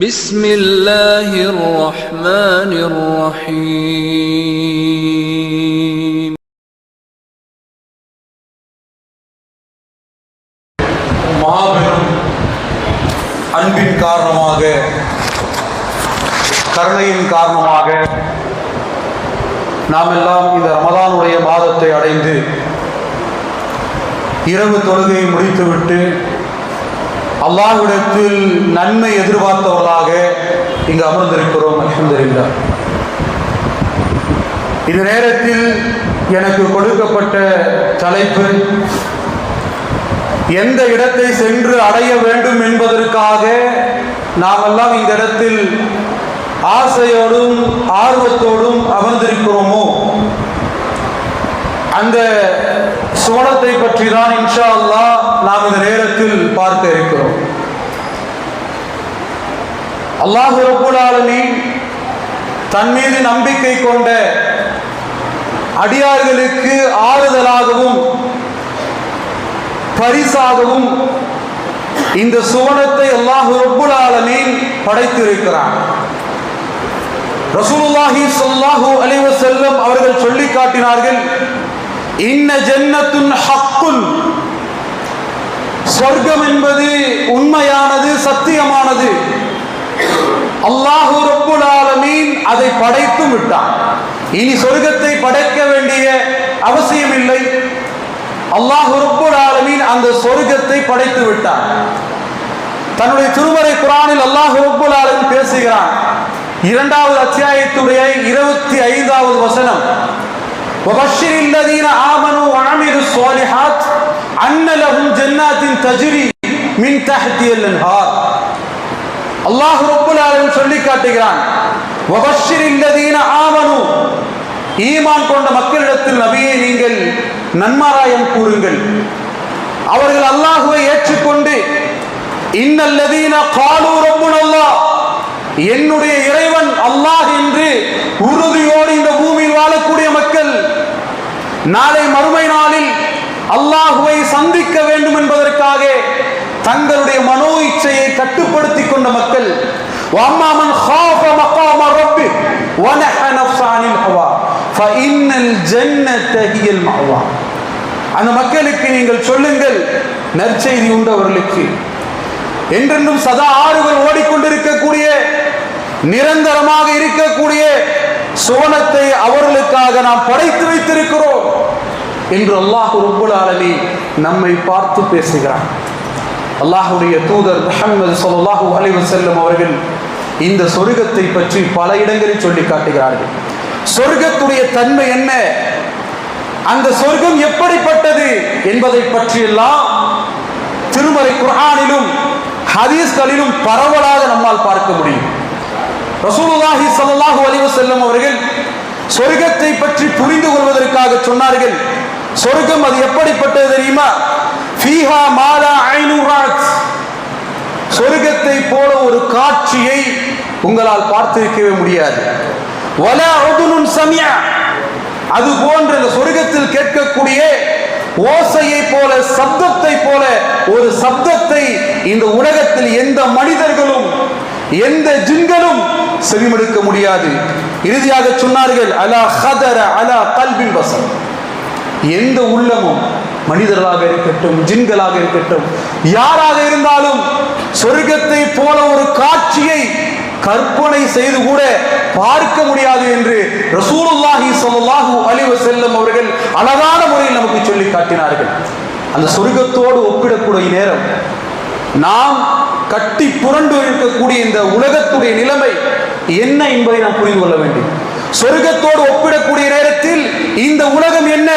بسم الله الرحمن الرحيم மாபெரும் அன்பின் காரணமாக, கருணையின் காரணமாக நாம் எல்லாம் இந்த ரமதானுடைய மாதத்தை அடைந்து இரவு தொழுகையை முடித்துவிட்டு அல்லாஹ்விடத்தில் நன்மை எதிர்பார்த்தவர்களாக இங்கு அமர்ந்திருக்கிறோம். அல்ஹம்துலில்லாஹ். இந்த நேரத்தில் எனக்கு கொடுக்கப்பட்ட தலைப்பு, எந்த இடத்தை சென்று அடைய வேண்டும் என்பதற்காக நாம் எல்லாம் இந்த இடத்தில் ஆசையோடும் ஆர்வத்தோடும் அமர்ந்திருக்கிறோமோ அந்த சுவனத்தை பற்றி தான் இன்ஷா அல்லாஹ் நாம் இந்த நேரத்தில் பார்க்க இருக்கிறோம். அல்லாஹ் ரப்பல் ஆலமீன் தன் மீது நம்பிக்கை கொண்ட அடியார்களுக்கு ஆறுதலாகவும் பரிசாகவும் இந்த சுவனத்தை அல்லாஹ் ரப்பல் ஆலமீன் படைத்திருக்கிறான். ரசூலுல்லாஹி ஸல்லல்லாஹு அலைஹி வஸல்லம் அவர்கள் சொல்லி காட்டினார்கள், இன்ன ஜன்னத்துன் ஹக்குன், சொர்க்கம் என்பது உண்மையானது, சத்தியமானது. அல்லாஹ் ரப்பல் ஆலமீன் அதை படைத்து விட்டான். இனி சொர்க்கத்தை படைக்க வேண்டிய அவசியம் இல்லை. அல்லாஹ் ரப்பல் ஆலமீன் அந்த சொர்க்கத்தை படைத்து விட்டான். தன்னுடைய திருமறை குர்ஆனில் அல்லாஹ் ரப்பல் ஆலமீன் பேசுகிறான். 2வது அத்தியாயத்துடைய 25வது வசனம், وَبَشِّرِ الَّذِينَ آمَنُوا وَعَمِلُوا الصَّالِحَاتِ أَنَّ لَهُمْ جَنَّاتٍ تَجْرِي مِنْ تَحْتِهَا الْأَنْهَارُ. அல்லாஹ் ரப்பல் ஆலமீன் சொல்லி காட்டுகிறான், وَبَشِّرِ الَّذِينَ آمَنُوا, ஈமான் கொண்ட மக்களிடத்தில் நபியே நீங்கள் நன்மாராயம் கூறுங்கள். அவர்கள் அல்லாஹ்வை ஏற்றுக்கொண்டு இன்னல்லதீன காலூ ரப்புனல்லாஹ், என்னுடைய இறைவன் அல்லாஹ் என்று உறுதியோடு இந்த பூமியில் வாழக்கூடிய மக்கள் நாளை மறுமை நாளில் அல்லாஹ்வை சந்திக்க வேண்டும் என்பதற்காக தங்களுடைய மனோ இச்சையை கட்டுப்படுத்திக் கொண்ட மக்கள், வஅம்மா மன் காஃப மகாம ரப்பி வநஹ நஃப்ஸ அனில் ஹவா ஃபஇன்னல் ஜன்னத ஹியல் மஅவா. அந்த மக்களுக்கு நீங்கள் சொல்லுங்கள், நற்செய்தி உண்டு அவர்களுக்கு, என்றென்றும் சதா ஆறுகள் ஓடிக்கொண்டிருக்கக்கூடிய நிரந்தரமாக இருக்கக்கூடிய சுவனத்தை அவர்களுக்காக நாம் படைத்து வைத்திருக்கிறோம் என்று அல்லாஹ் ரப்பல் ஆலமீன் நம்மை பார்த்து பேசுகிறான். அல்லாஹ்வுடைய தூதர் முஹம்மது ஸல்லல்லாஹு அலைஹி வஸல்லம் அவர்கள் இந்த சொர்க்கத்தை பற்றி பல இடங்களில் சொல்லி காட்டுகிறார்கள். சொர்க்கத்துடைய தன்மை என்ன, அந்த சொர்க்கம் எப்படிப்பட்டது என்பதை பற்றியெல்லாம் திருமறை குர்ஆனிலும் ஹதீஸ்களிலும் பரவலாக நம்மால் பார்க்க முடியும். ரசூலுல்லாஹி ஸல்லல்லாஹு அலைஹி வஸல்லம் அவர்கள் சொர்க்கத்தை பற்றி புரிந்து கொள்வதற்காக சொன்னார்கள். சொர்க்கம் அது எப்படிப்பட்டது தெரியுமா? ஃபீஹா மா லா ஐனு ரஅத், சொர்க்கத்தை போல ஒரு காட்சியை உங்களால் பார்த்திருக்கவே முடியாது. வலா உதுனுன் சமிஅ, அது போன்ற இந்த சொர்க்கத்தில் கேட்கக்கூடிய ஓசையை போல, சப்தத்தை போல ஒரு சப்தத்தை இந்த உலகத்தில் எந்த மனிதர்களும் எந்த ஜின்களும் செவிமடுக்க முடியாது. இறுதியாக சொன்னார்கள், அலா ஹதர அலா கல்பின் பஸர், எந்த உள்ளமும் மனிதர்களாக இருக்கட்டும் ஜின்களாக இருக்கட்டும் யாராக இருந்தாலும் சொர்க்கத்தை போல ஒரு காட்சியை கற்பனை செய்து கூட பார்க்க முடியாது என்று ரசூலுல்லாஹி ஸல்லல்லாஹு அலைஹி வஸல்லம் அவர்கள் அழகான முறையில் நமக்கு சொல்லி காட்டினார்கள். அந்த சொர்க்கத்தோடு ஒப்பிடக்கூடிய நேரம் நாம் கட்டி புரண்டு இருக்கக்கூடிய இந்த உலகத்துடைய நிலைமை என்ன என்பதை நாம் புரிந்து கொள்ள வேண்டும். சொர்க்கத்தோடு ஒப்பிடக்கூடிய நேரத்தில் இந்த உலகம் என்ன?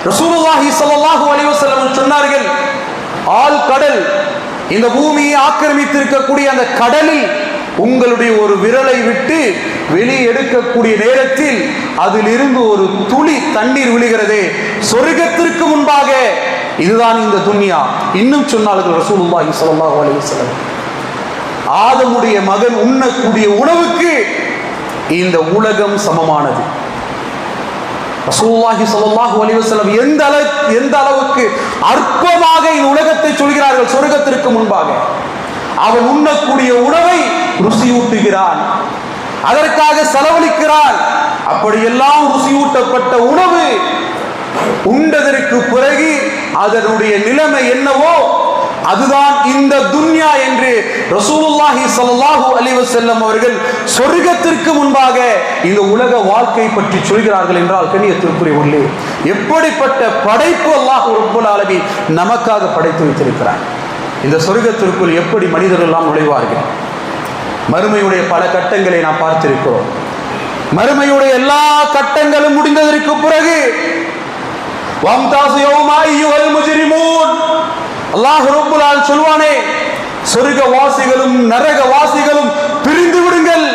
ரசூலுல்லாஹி ஸல்லல்லாஹு அலைஹி வஸல்லம் சொன்னார்கள், ஆல் கடல், இந்த பூமியை ஆக்கிரமித்திருக்கக்கூடிய அந்த கடலில் உங்களுடைய ஒரு விரலை விட்டு வெளியே எடுக்கக்கூடிய நேரத்தில் அதிலிருந்து ஒரு துளி தண்ணீர் விழுகிறதே, சொர்க்கத்திற்கு முன்பாக இதுதான் இந்த துன்யா. இன்னும் சொன்னார்கள் ரசூலுல்லாஹி ஸல்லல்லாஹு அலைஹி வஸல்லம், ஆதமுடைய மகன் உண்ணக்கூடிய உணவுக்கு இந்த உலகம் சமமானது. ரசூலுல்லாஹி ஸல்லல்லாஹு அலைஹி வஸல்லம் எந்த அளவுக்கு அற்பமாக இந்த உலகத்தை சொல்கிறார்கள். சொர்க்கத்திற்கு முன்பாக அவன் உண்ணக்கூடிய உணவை ருசியூட்டுகிறான், அதற்காக செலவழிக்கிறான். அப்படியெல்லாம் ருசியூட்டப்பட்ட உணவு உண்டதற்கு பிறகு அதனுடைய நிலைமை என்னவோ அதுதான் இந்த துன்யா என்று ரசூலுல்லாஹி ஸல்லல்லாஹு அலைஹி வஸல்லம் அவர்கள் சொர்க்கத்திற்கு முன்பாக இந்த உலக வாழ்க்கை பற்றி சொல்கிறார்கள் என்றால் கண்ணியத்திற்குரியவர்களே, எப்படிப்பட்ட படைப்பு அல்லாஹ் ரப்பல் ஆலமீன் நமக்காக படைத்து வைத்திருக்கிறார். இந்த சொர்க்கத்திற்குள் எப்படி மனிதர்கள் எல்லாம் நுழைவார்கள்? மறுமையுடைய பல கட்டங்களை நாம் பார்த்திருக்கிறோம். மறுமையுடைய எல்லா கட்டங்களும் முடிந்ததற்கு பிறகு வம்தாஸு யௌமா அய்யுஹல் முஜ்ரிமூன், அல்லாஹ் ரப்பல் ஆலமீன் சொல்வானே, சொர்க்கவாசிகளும் நரகவாசிகளும் பிரிந்து விடுங்கள்.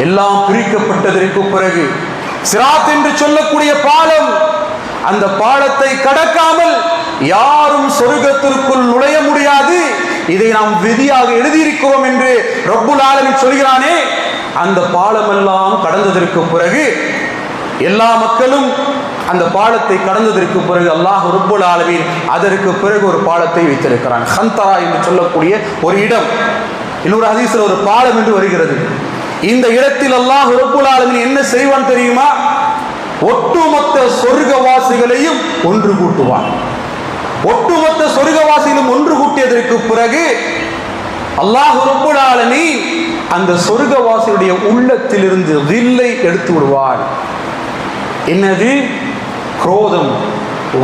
எல்லாம் பிரிக்கப்பட்டதற்கு பிறகு சிராத் என்று சொல்லக்கூடிய பாலம், அந்த பாலத்தை கடக்காமல் யாரும் சொர்க்கத்திற்குள் நுழைய முடியாது. இதை நாம் விதியாக எழுதியிருக்கிறோம் என்று ரப்புல் ஆலமீன் சொல்கிறானே, அந்த பாலம் எல்லாம் கடந்ததற்கு பிறகு எல்லா மக்களும் அந்த பாலத்தை கடந்ததற்கு பிறகு அல்லாஹ் ரப்புல் ஆலமீன் அதற்கு பிறகு ஒரு பாலத்தை வைத்திருக்கிறான். ஹந்தரா என்று சொல்லக்கூடிய ஒரு இடம், இன்னொரு ஹதீஸ்ல ஒரு பாலம் என்று வருகிறது. இந்த இடத்தில் அல்லாஹ் ரப்புல் ஆலமீன் என்ன செய்வான் தெரியுமா? ஒட்டுமொத்த சொர்க்கவாசிகளையும் ஒன்று கூட்டுவான். ஒட்டுமொத்த சொர்க்கவாசிகளும் ஒன்று கூட்டியதற்கு பிறகு அல்லாஹ் ரப்புல் ஆலமீன் அந்த சொர்க்கவாசியுடைய உள்ளத்திலிருந்து வில்லை எடுத்து விடுவார். என்னது? குரோதம்,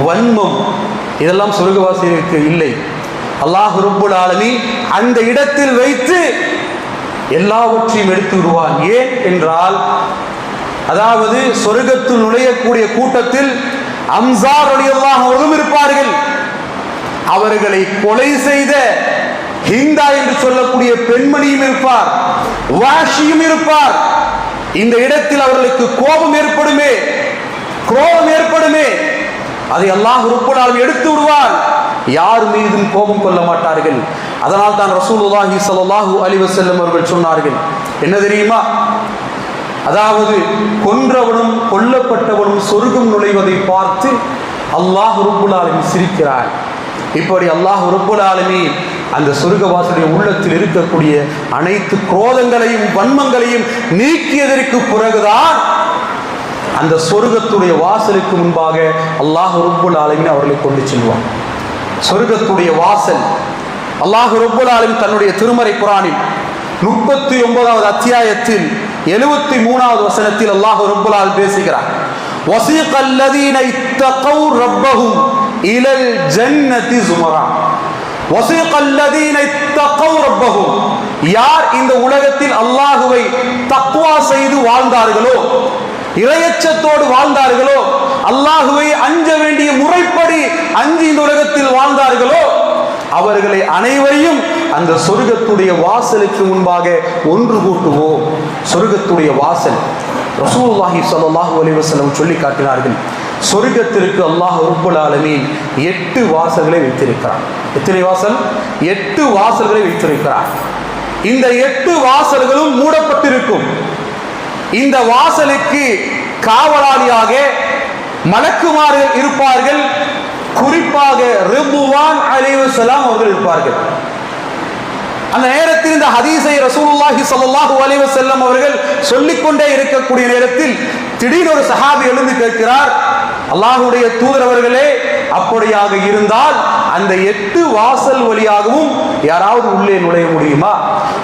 வன்மம், இதெல்லாம் சொர்க்கவாசிகளுக்கு இல்லை. அல்லாஹ் ரப்புல் ஆலமீன் அந்த இடத்தில் வைத்து எல்லாவற்றையும் எடுத்து விடுவான். ஏன் என்றால், அதாவது சொர்க்கத்தில் நுழையக்கூடிய கூட்டத்தில் அம்சார் ரலியல்லாஹு அன்ஹும் இருப்பார்கள். அவர்களை கொலை செய்த ஹிந்தா என்று சொல்லக்கூடிய பெண்மணியும் இருப்பார், வாஷியும் இருப்பார். இந்த இடத்தில் அவர்களுக்கு கோபம் ஏற்படுமே, கோபம் ஏற்படுமே, அதை அல்லாஹ் ரப்புல் ஆலமீன் எடுத்து விடுவான். யார் மீதும் கோபம் கொள்ள மாட்டார்கள். அதனால் தான் ரசூலுல்லாஹி ஸல்லல்லாஹு அலைஹி வஸல்லம் அவர்கள் சொன்னார்கள், என்ன தெரியுமா? அதாவது கொன்றவனும் கொல்லப்பட்டவனும் சொர்க்கம் நுழைவதை பார்த்து அல்லாஹ் ரப்புல் ஆலமீன் சிரிக்கிறார். இப்படி அல்லாஹ் ரப்புல் ஆலமீன் அந்த சொர்க்கவாசியுடைய உள்ளத்தில் இருக்கக்கூடிய அனைத்து குரோதங்களையும் வன்மங்களையும் நீக்கியதற்கு பிறகுதான் அந்த சொர்க்கத்துடைய வாசலுக்கு முன்பாக அல்லாஹ் ரப்புல் ஆலமீன் அவர்களை கொண்டு செல்வான். சொர்க்கத்துடைய வாசல் அல்லாஹ் ரப்புல் ஆலமீன் தன்னுடைய திருமறை குர்ஆனில் 39வது அத்தியாயத்தில் 73வது வசனத்தில் அல்லாஹ் ரப்புல் ஆலமீன் பேசுகிறார். வஸீகல் லதீன இத்தகவ் ரப்பஹும் இலல் ஜன்னதி ஸுமரா. வஸீகல் லதீன இத்தகவ் ரப்பஹும், யார் இந்த உலகத்தில் அல்லாஹ்வை தக்வா செய்து வாழ்ந்தார்களோ, இறையச்சத்தோடு வாழ்ந்தார்களோ, அல்லாஹ்வை அஞ்ச வேண்டிய முறைப்படி அஞ்சி இந்த உலகத்தில் வாழ்ந்தார்களோ, அவர்களை அனைவரையும் அந்த சொர்க்கத்துடைய வாசலுக்கு முன்பாக ஒன்று கூட்டுவோம். சொர்க்கத்துடைய வாசல் ரசூலுல்லாஹி ஸல்லல்லாஹு அலைஹி வஸல்லம் சொல்லி காட்டினார்கள். சொர்க்கத்திற்கு அல்லாஹ் ரப்புல் ஆலமீன் 8 வாசல்களை வைத்திருக்கிறார். எத்தனை வாசல்? 8 வாசல்களை வைத்திருக்கிறார். இந்த 8 வாசல்களும் மூடப்பட்டிருக்கும். இந்த வாசலுக்கு காவலாளியாக மலக்குமார்கள் இருப்பார்கள். குறிப்பாக ரிதுவான் அலைஹிஸ்ஸலாம் அவர்கள் இருப்பார்கள். அந்த நேரத்தில் இந்த ஹதீஸை ரசூலுல்லாஹி ஸல்லல்லாஹு அலைஹி வஸல்லம் அவர்கள் சொல்லிக்கொண்டே இருக்கக்கூடிய நேரத்தில் திடீர் ஒரு சஹாபி எழுந்து கேட்கிறார், அல்லாஹ்வுடைய தூதர் அவர்களே, அப்படியாக இருந்தால் அந்த 8 வாசல் வழியாகவும் யாராவது உள்ளே நுழைய முடியுமா?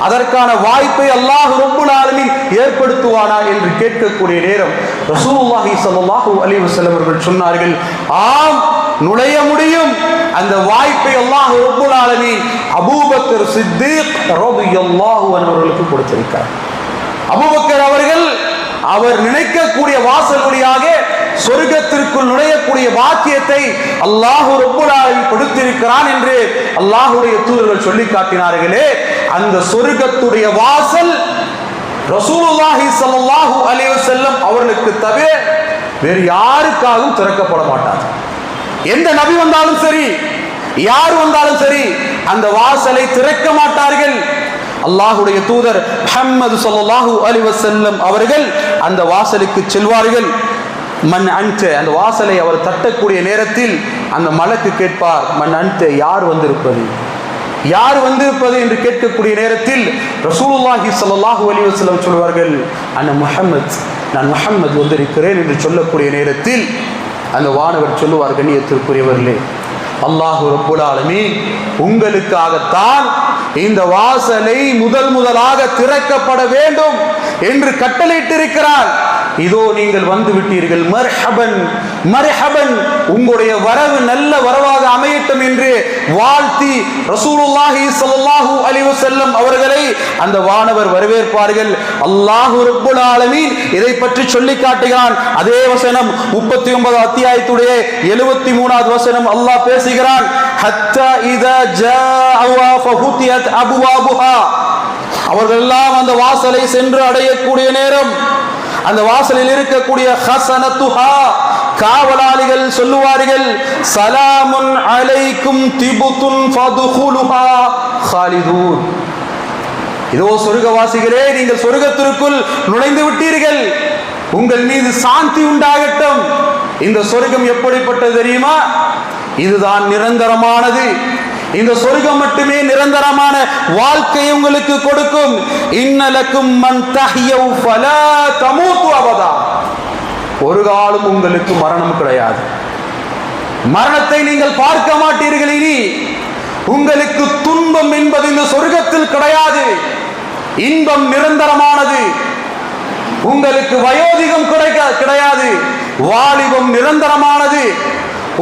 அதற்கான வாய்ப்பை அல்லாஹ் ரப்புல் ஆலமீன் ஏற்படுத்துவானா என்று கேட்கக்கூடிய நேரம் ரசூலுல்லாஹி ஸல்லல்லாஹு அலைஹி வஸல்லம் அவர்கள் சொன்னார்கள், ஆம், நுழைய முடியும். அந்த வாய்ப்பை அல்லாஹ் ரப்புல் ஆலமீன் அபூபக்கர் சித்தீக் ரலியல்லாஹு அன்ஹு அவர்களுக்கு கொடுத்திருக்கிறார். அபூபக்கர் அவர்கள் அவர் நினைக்கக்கூடிய வாசல் வழியாக சொர்க்கத்திற்குள் நுழையக்கூடிய பாக்கியத்தை அல்லாஹ் ரப்புல் ஆலமீன் கொடுத்திருக்கிறான் என்று அல்லாஹ்வுடைய தூதர்கள் சொல்லி காட்டினார்களே, அந்த சொர்க்கத்துடைய வாசல் ரசூலுல்லாஹி ஸல்லல்லாஹு அலைஹி வஸல்லம் அவர்களுக்கு தவிர வேறு யாருக்காகவும் திறக்கப்பட மாட்டார். எந்த நபி வந்தாலும் சரி, யார் வந்தாலும் சரி, அந்த வாசலை திறக்க மாட்டார்கள். அல்லாஹ்வுடைய தூதர் முஹம்மது ஸல்லல்லாஹு அலைஹி வஸல்லம் அவர்கள் அந்த வாசலுக்கு செல்வார்கள். மன் அன்த, அந்த வாசலை அவர் தட்டக்கூடிய நேரத்தில் அந்த மலக்கு கேட்பார், மன் அன்த, யார் வந்திருப்பது, யார் வந்திருப்பது என்று கேட்கக்கூடிய நேரத்தில் ரசூலுல்லாஹி ஸல்லல்லாஹு அலைஹி வஸல்லம் சொல்வார்கள், அன்ன முஹம்மத், நான் முஹம்மது வந்திருக்கிறேன் என்று சொல்லக்கூடிய நேரத்தில் அந்த வானவர் சொல்லுவார், கண்ணியத்திற்குரியவர்களே, அல்லாஹு ரப்புல் ஆலமீன் உங்களுக்காகத்தான் இந்த வாசலை முதலாக திறக்கப்பட வேண்டும் என்று கட்டளையிட்டிருக்கிறார். இதோ நீங்கள் வந்து விட்டீர்கள், மர்ஹபன் மர்ஹபன், உங்களுடைய வரவு நல்ல வரவாக அமையட்டும் என்று வாழ்த்தி ரசூலுல்லாஹி ஸல்லல்லாஹு அலைஹி வஸல்லம் அவர்களை அந்த வானவர் வரவேற்பார்கள். அல்லாஹ் ரப்புல் ஆலமீன் இதை பற்றி சொல்லி காட்டுகிறான். அதே வசனம் 39 அத்தியாயத்துடைய 73வது வசனம் அல்லாஹ் பேசுகிறான், ஹத்தா இதா ஜாஅ ஃபஹுதியத் அபுவாபுஹா, அவர்கள் எல்லாம் அந்த வாசலை சென்று அடையக்கூடிய நேரம் அந்த வாசலில் இருக்கக்கூடிய ஹஸனத்துஹா, காவலாளிகள் சொல்லுவார்கள், சலாமுன் அலைக்கும் திபுத்துன் ஃபதுகுலுஹா ஹாலிதூன், இதோ சொர்க்கவாசிகளே, நீங்கள் சொர்க்கத்திற்குள் நுழைந்து விட்டீர்கள், உங்கள் மீது சாந்தி உண்டாகட்டும். இந்த சொர்க்கம் எப்படிப்பட்டது தெரியுமா? இதுதான் நிரந்தரமானது. இந்த சொர்க்கம் மட்டுமே நிரந்தரமான வாழ்க்கையை உங்களுக்கு கொடுக்கும். இன்னலக்கும் மன் தஹ்யவு ஃபலா தமூது அபதா, ஒரு காலம் உங்களுக்கு மரணம் கிடையாது, மரணத்தை நீங்கள் பார்க்க மாட்டீர்கள். இனி உங்களுக்கு துன்பம் என்பது இந்த சொர்க்கத்தில் கிடையாது. இன்பம் நிரந்தரமானது. உங்களுக்கு வயோதிகம் கிடையாது, வாலிபம் நிரந்தரமானது.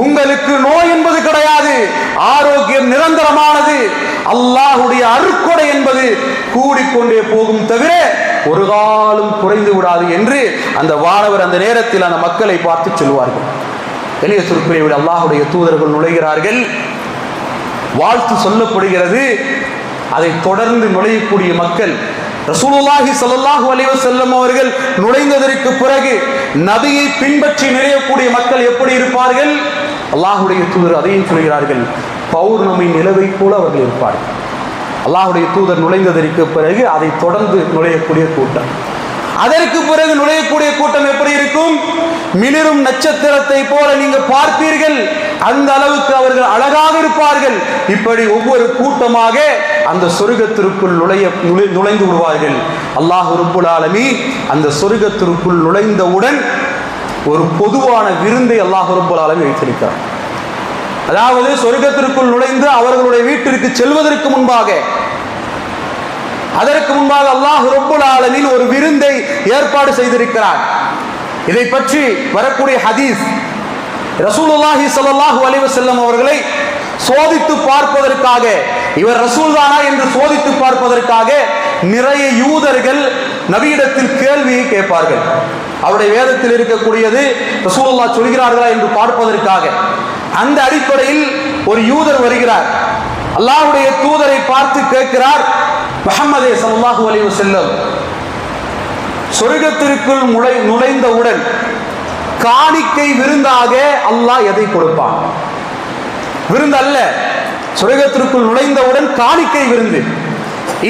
உங்களுக்கு நோய் என்பது கிடையாது, ஆரோக்கியம் நிரந்தரமானது. அல்லாஹ்வுடைய அருட்கொடை என்பது கூடிக்கொண்டே போகும் தவிர ஒரு காலம் குறைந்து விடாது என்று அந்த வானவர் அந்த நேரத்தில் அந்த மக்களை பார்த்து சொல்வார்கள். எளிய சுருக்குறையில் அல்லாஹ்வுடைய தூதர்கள் நுழைகிறார்கள், வாழ்த்து சொல்லப்படுகிறது. அதை தொடர்ந்து நுழையக்கூடிய மக்கள், ரசூலுல்லாஹி ஸல்லல்லாஹு அலைஹி வஸல்லம் அவர்கள் நுழைந்ததற்கு பிறகு நபியை பின்பற்றி நிறையக்கூடிய மக்கள் எப்படி இருப்பார்கள்? அல்லாஹ்வுடைய தூதர் அதையும் சொல்கிறார்கள், பௌர்ணமி நிலவை போல அவர்கள் இருப்பார்கள். அல்லாஹ்வுடைய தூதர் நுழைந்ததற்கு பிறகு அதை தொடர்ந்து நுழையக்கூடிய கூட்டம், அதற்கு பிறகு நுழையக்கூடிய கூட்டம் எப்படி இருக்கும்? மிளிரும் நட்சத்திரத்தை போல நீங்கள் பார்ப்பீர்கள், அந்த அளவுக்கு அவர்கள் அழகாக இருப்பார்கள். இப்படி ஒவ்வொரு கூட்டமாக அந்த சொர்க்கத்திற்குள் நுழைந்து விடுவார்கள். அல்லாஹ் ரப்புல் ஆலமீன் அந்த சொர்க்கத்திற்குள் நுழைந்தவுடன் ஒரு பொதுவான விருந்தை அல்லாஹ் ரப்புல் ஆலமீன் வைத்திருக்கிறார். அதாவது சொர்க்கத்திற்குள் நுழைந்து அவர்களுடைய வீட்டிற்கு செல்வதற்கு முன்பாக, அதற்கு முன்பாக அல்லாஹ் ரப்புல் ஆலமீன் ஒரு விருந்தை ஏற்பாடு செய்திருக்கிறார். இதை பற்றி வரக்கூடிய ஹதீஸ், ரசூலுல்லாஹி ஸல்லல்லாஹு அலைஹி வஸல்லம் அவர்களை சோதித்து பார்ப்பதற்காக, இவர் ரசூல் தானா என்று சோதித்து பார்ப்பதற்காக நிறைய யூதர்கள் நபியிடத்தில் கேள்வியை கேட்பார்கள். அவருடைய வேதத்தில் இருக்கக்கூடியது ரசூலுல்லாஹ் சொல்கிறார்களா என்று பார்ப்பதற்காக. அந்த அடிப்படையில் ஒரு யூதர் வருகிறார், அல்லாஹ்வுடைய தூதரை பார்த்து கேட்கிறார், முஹம்மதே ஸல்லல்லாஹு அலைஹி வஸல்லம், சொர்க்கத்திற்குள் நுழைந்தவுடன் காணிக்கை விருந்தாக அல்லாஹ் எதை கொடுப்பான்? விருந்து அல்ல, சொர்க்கத்திற்குள் நுழைந்தவுடன் காணிக்கை விருந்து.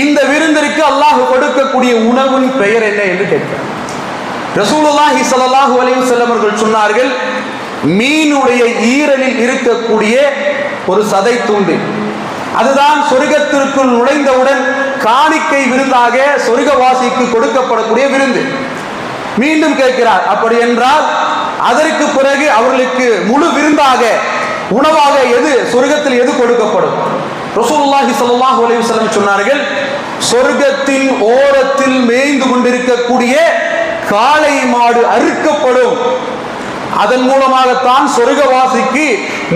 இந்த விருந்திற்கு அல்லாஹ் கொடுக்கக்கூடிய உணவின் பெயர் என்ன என்று கேட்கிறார். ரசூலுல்லாஹி ஸல்லல்லாஹு அலைஹி வஸல்லம் அவர்கள் சொன்னார்கள், மீனுடைய ஈரலில் இருக்கக்கூடிய ஒரு சதை துண்டு, அதுதான் சொர்க்கத்திற்குள் நுழைந்தவுடன் காணிக்கை விருந்தாக சொர்க்கவாசிக்கு கொடுக்கப்படக்கூடிய விருந்து. மீண்டும் கேட்கிறார், அப்படி என்றால் அதற்கு பிறகு அவர்களுக்கு முழு விருந்தாக உணவாக எது சொர்க்கத்தில் எது கொடுக்கப்படும்? ரசூலுல்லாஹி ஸல்லல்லாஹு அலைஹி வஸல்லம் சொன்னார்கள், சொர்க்கத்தின் ஓரத்தில் மேய்ந்து கொண்டிருக்கக்கூடிய காளை மாடு அறுக்கப்படும். அதன் மூலமாகத்தான் சொர்க்கவாசிக்கு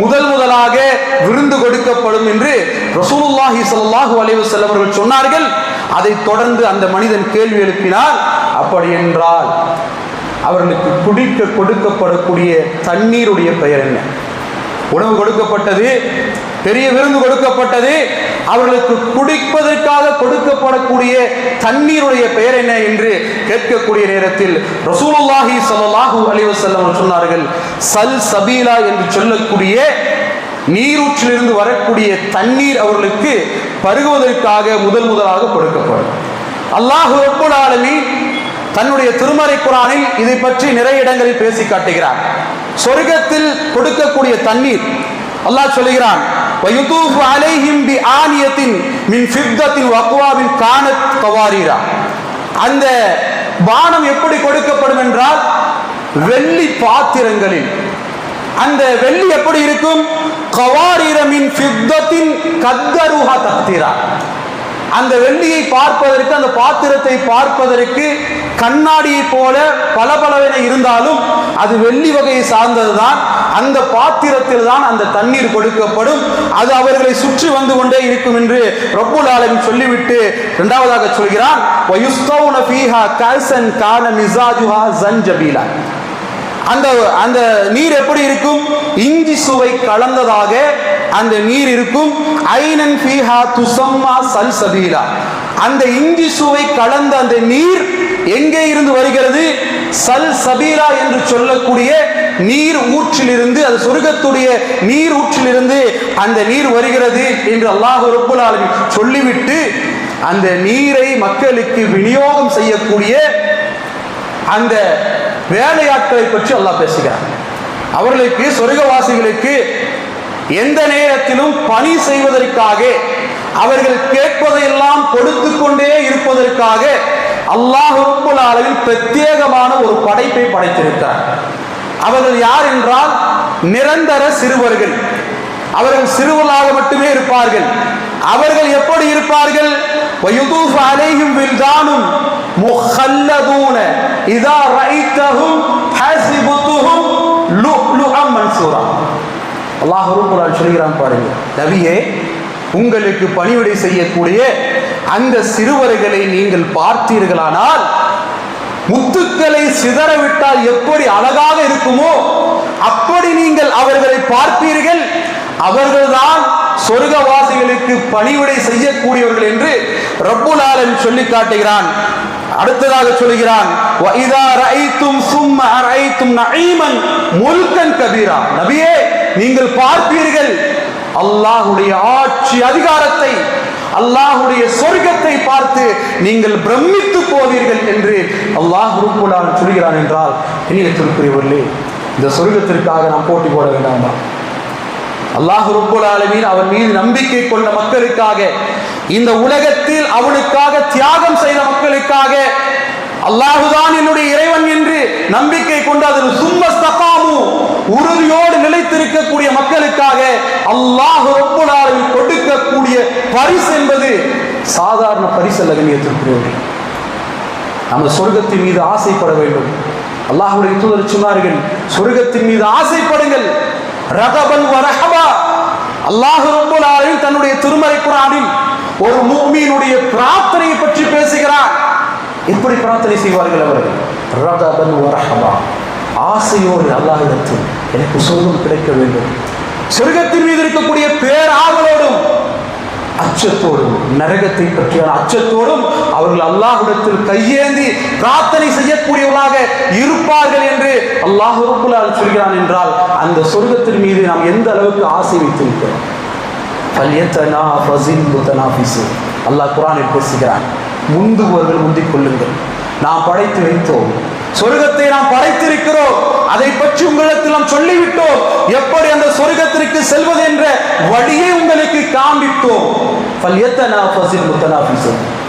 முதலாக விருந்து கொடுக்கப்படும் என்று ரசூலுல்லாஹி ஸல்லல்லாஹு அலைஹி வஸல்லம் அவர்கள் சொன்னார்கள். அதை தொடர்ந்து அந்த மனிதன் கேள்வி எழுப்பினார், அப்படி என்றால் அவர்களுக்கு குடிக்க கொடுக்கப்படக்கூடிய தண்ணீருடைய பெயர் என்ன? உணவு கொடுக்கப்பட்டது, பெரிய விருந்து கொடுக்கப்பட்டது, அவர்களுக்கு குடிப்பதற்காக கொடுக்கப்படக்கூடிய தண்ணீருடைய பெயர் என்ன என்று கேட்கக்கூடிய நேரத்தில் ரசூலுல்லாஹி ஸல்லல்லாஹு அலைஹி வஸல்லம் சொன்னார்கள், சல் சபீலா என்று சொல்லக்கூடிய நீரூற்றிலிருந்து வரக்கூடிய தண்ணீர் அவர்களுக்கு பருகுவதற்காக முதலாக கொடுக்கப்படும். அல்லாஹ் ரப்புல் ஆலமீன் தன்னுடைய திருமறை குர்ஆனில் இதை பற்றி நிறைய இடங்களில் பேசி காட்டுகிறார். சொர்க்கத்தில் கொடுக்கக்கூடிய தண்ணீர் அல்லாஹ் சொல்கிறான், வயுதூஃபு அலைஹிம் பிஆனியத்தின் மின் ஃபித்தத்தின் வக்வாபின் கானத் கவாரீரா. அந்த பானம் எப்படி கொடுக்கப்படும் என்றால் வெள்ளி பாத்திரங்களில். அந்த வெள்ளி எப்படி இருக்கும்? கவாரீர மின் ஃபித்தத்தின் கத்தருஹா தக்தீரா. அந்த வெள்ளியை பார்ப்பதற்கு, அந்த பாத்திரத்தை பார்ப்பதற்கு கண்ணாடியை போல பளபளவென இருந்தாலும் அது வெள்ளி வகையை சார்ந்ததுதான். அந்த பாத்திரத்தில் தான் அந்த தண்ணீர் கொடுக்கப்படும். அது அவர்களை சுற்றி வந்து கொண்டே இருக்கும் என்று ரப்புல் ஆலமீன் சொல்லிவிட்டு இரண்டாவதாக சொல்கிறான், வயுஸ்தௌன ஃபீஹா கல்சன் கான மிஸாஜுஹா ஜன்ஜபீலா. அந்த நீர் எப்படி இருக்கும்? இஞ்சி சுவை கலந்ததாக அந்த நீர் இருக்கும். ஐனன் ஃபீஹா துஸம்மா சல்சபீலா. அந்த இஞ்சி சுவை கலந்த அந்த நீர் எங்கே இருந்து வருகிறது? சல்சபீலா என்று சொல்லக்கூடிய நீர் ஊற்றிலிருந்து, அது சொர்க்கத்துடைய நீர் ஊற்றிலிருந்து அந்த நீர் வருகிறது என்று அல்லாஹ் ரப்புல் ஆலமீன் சொல்லிவிட்டு அந்த நீரை மக்களுக்கு விநியோகம் செய்யக்கூடிய அந்த வேலையாட்களை பற்றி அல்லாஹ் பேசுகிறார். அவர்களுக்கு, சொர்க்கவாசிகளுக்கு எந்த நேரத்திலும் பணி செய்வதற்காக, அவர்கள் கேட்பதையெல்லாம் கொடுத்து கொண்டே இருப்பதற்காக அல்லாஹ் ரப்புல் ஆலமீன் பிரத்யேகமான ஒரு படைப்பை படைத்திருக்கிறார். அவர்கள் யார் என்றால் நிரந்தர சிறுவர்கள். அவர்கள் சிறுவர்களாக மட்டுமே இருப்பார்கள். அவர்கள் எப்படி இருப்பார்கள்? வயுதூஃபு அலைஹிம் வில்தானும் முஹல்லதூன இதா ரஐதஹும் ஹஸிபதுஹும் லுஅம் மன்சூரா. அல்லாஹ் ரப்பல் ஆலமீன் சொல்கிறான் பாருங்க, நபியே, உங்களுக்கு பணிவிடை செய்யக்கூடிய அந்த சிறுவர்களை நீங்கள் பார்த்தீர்களானால் முத்துக்களை சிதறவிட்டால் எப்படி அழகாக இருக்குமோ அப்படி நீங்கள் அவர்களை பார்ப்பீர்கள். அவர்கள்தான் சொர்க்கவாசிகளுக்கு பணிவிடை செய்யக்கூடியவர்கள் என்று ரப்புல் ஆலமீன் சொல்லி காட்டுகிறான். அடுத்ததாக சொல்கிறான், வஇதா ரஐதும் சும்ம அரஐதும் நஈமன் முல்கன் கபீரா. நபியே, நீங்கள் பார்ப்பீர்கள் அல்லாஹ்வுடைய ஆட்சி அதிகாரத்தை, அல்லாஹ்வுடைய சொர்க்கத்தை பார்த்து நீங்கள் பிரமித்து போவீர்கள் என்று அல்லாஹ் ரப்பல் ஆலமீன் சொல்கிறான். என்றால் இனியத்திற்குரியவர்களே, இந்த சொர்க்கத்திற்காக நாம் போட்டி போட வேண்டாமா? அல்லாஹ் ரப்பல் ஆலமீன் அவன் மீது நம்பிக்கை கொண்ட மக்களுக்காக, இந்த உலகத்தில் அவனுக்காக தியாகம் செய்த மக்களுக்காக, அல்லாஹுதான் என்னுடைய இறைவன் என்று நம்பிக்கை கொண்டு அதில் சும்மஸ்தகாமு உறுதியோடு நிலைத்திருக்கக்கூடிய மக்களுக்காக அல்லாஹ் ரப்பல் ஆலமீன் கொடுக்கக்கூடிய பரிசு என்பது சாதாரண பரிசு அல்ல. கண்ணியத்திற்குரியவர்களே, நம்ம சொர்க்கத்தின் மீது ஆசைப்பட வேண்டும். அல்லாஹ்வுடைய தூதர் சொன்னார்கள், சொர்க்கத்தின் மீது ஆசைப்படுங்கள். ரகபன் வரஹபா. அல்லாஹ் ரப்பல் ஆலமீன் தன்னுடைய திருமறை குர்ஆனில் ஒரு முஃமினுடைய பிரார்த்தனையை பற்றி பேசுகிறார். எப்படி பிரார்த்தனை செய்வார்கள் அவர்கள்? ரகபன் வரஹபா, ஆசையோடு அல்லாஹ்விடத்தில் எனக்கு சொர்க்கம் கிடைக்க வேண்டும், சொர்க்கத்தின் மீது இருக்கக்கூடிய பேராவலோடும் அச்சத்தோடும் நரகத்தை பற்றியான அச்சத்தோடும் அவர்கள் அல்லாஹ்விடத்தில் கையேந்தி பிரார்த்தனை செய்யக்கூடியவர்களாக இருப்பார்கள் என்று அல்லாஹ் ரப்பல் ஆலமீன் சொல்கிறான். என்றால் அந்த சொர்க்கத்தின் மீது நாம் எந்த அளவுக்கு ஆசை வைத்திருக்கிறோம்? அல்லாஹ் குர்ஆனில் பேசுகிறான், முந்துவர்கள் முந்திக் கொள்ளுங்கள், நாம் படைத்து வைத்தோம், சொர்க்கத்தை நாம் படைத்திருக்கிறோம், அதை பற்றி உங்களுக்கு நாம் சொல்லிவிட்டோம், எப்படி அந்த சொர்க்கத்திற்கு செல்வது என்ற வழியை உங்களுக்கு காண்பித்தோம்.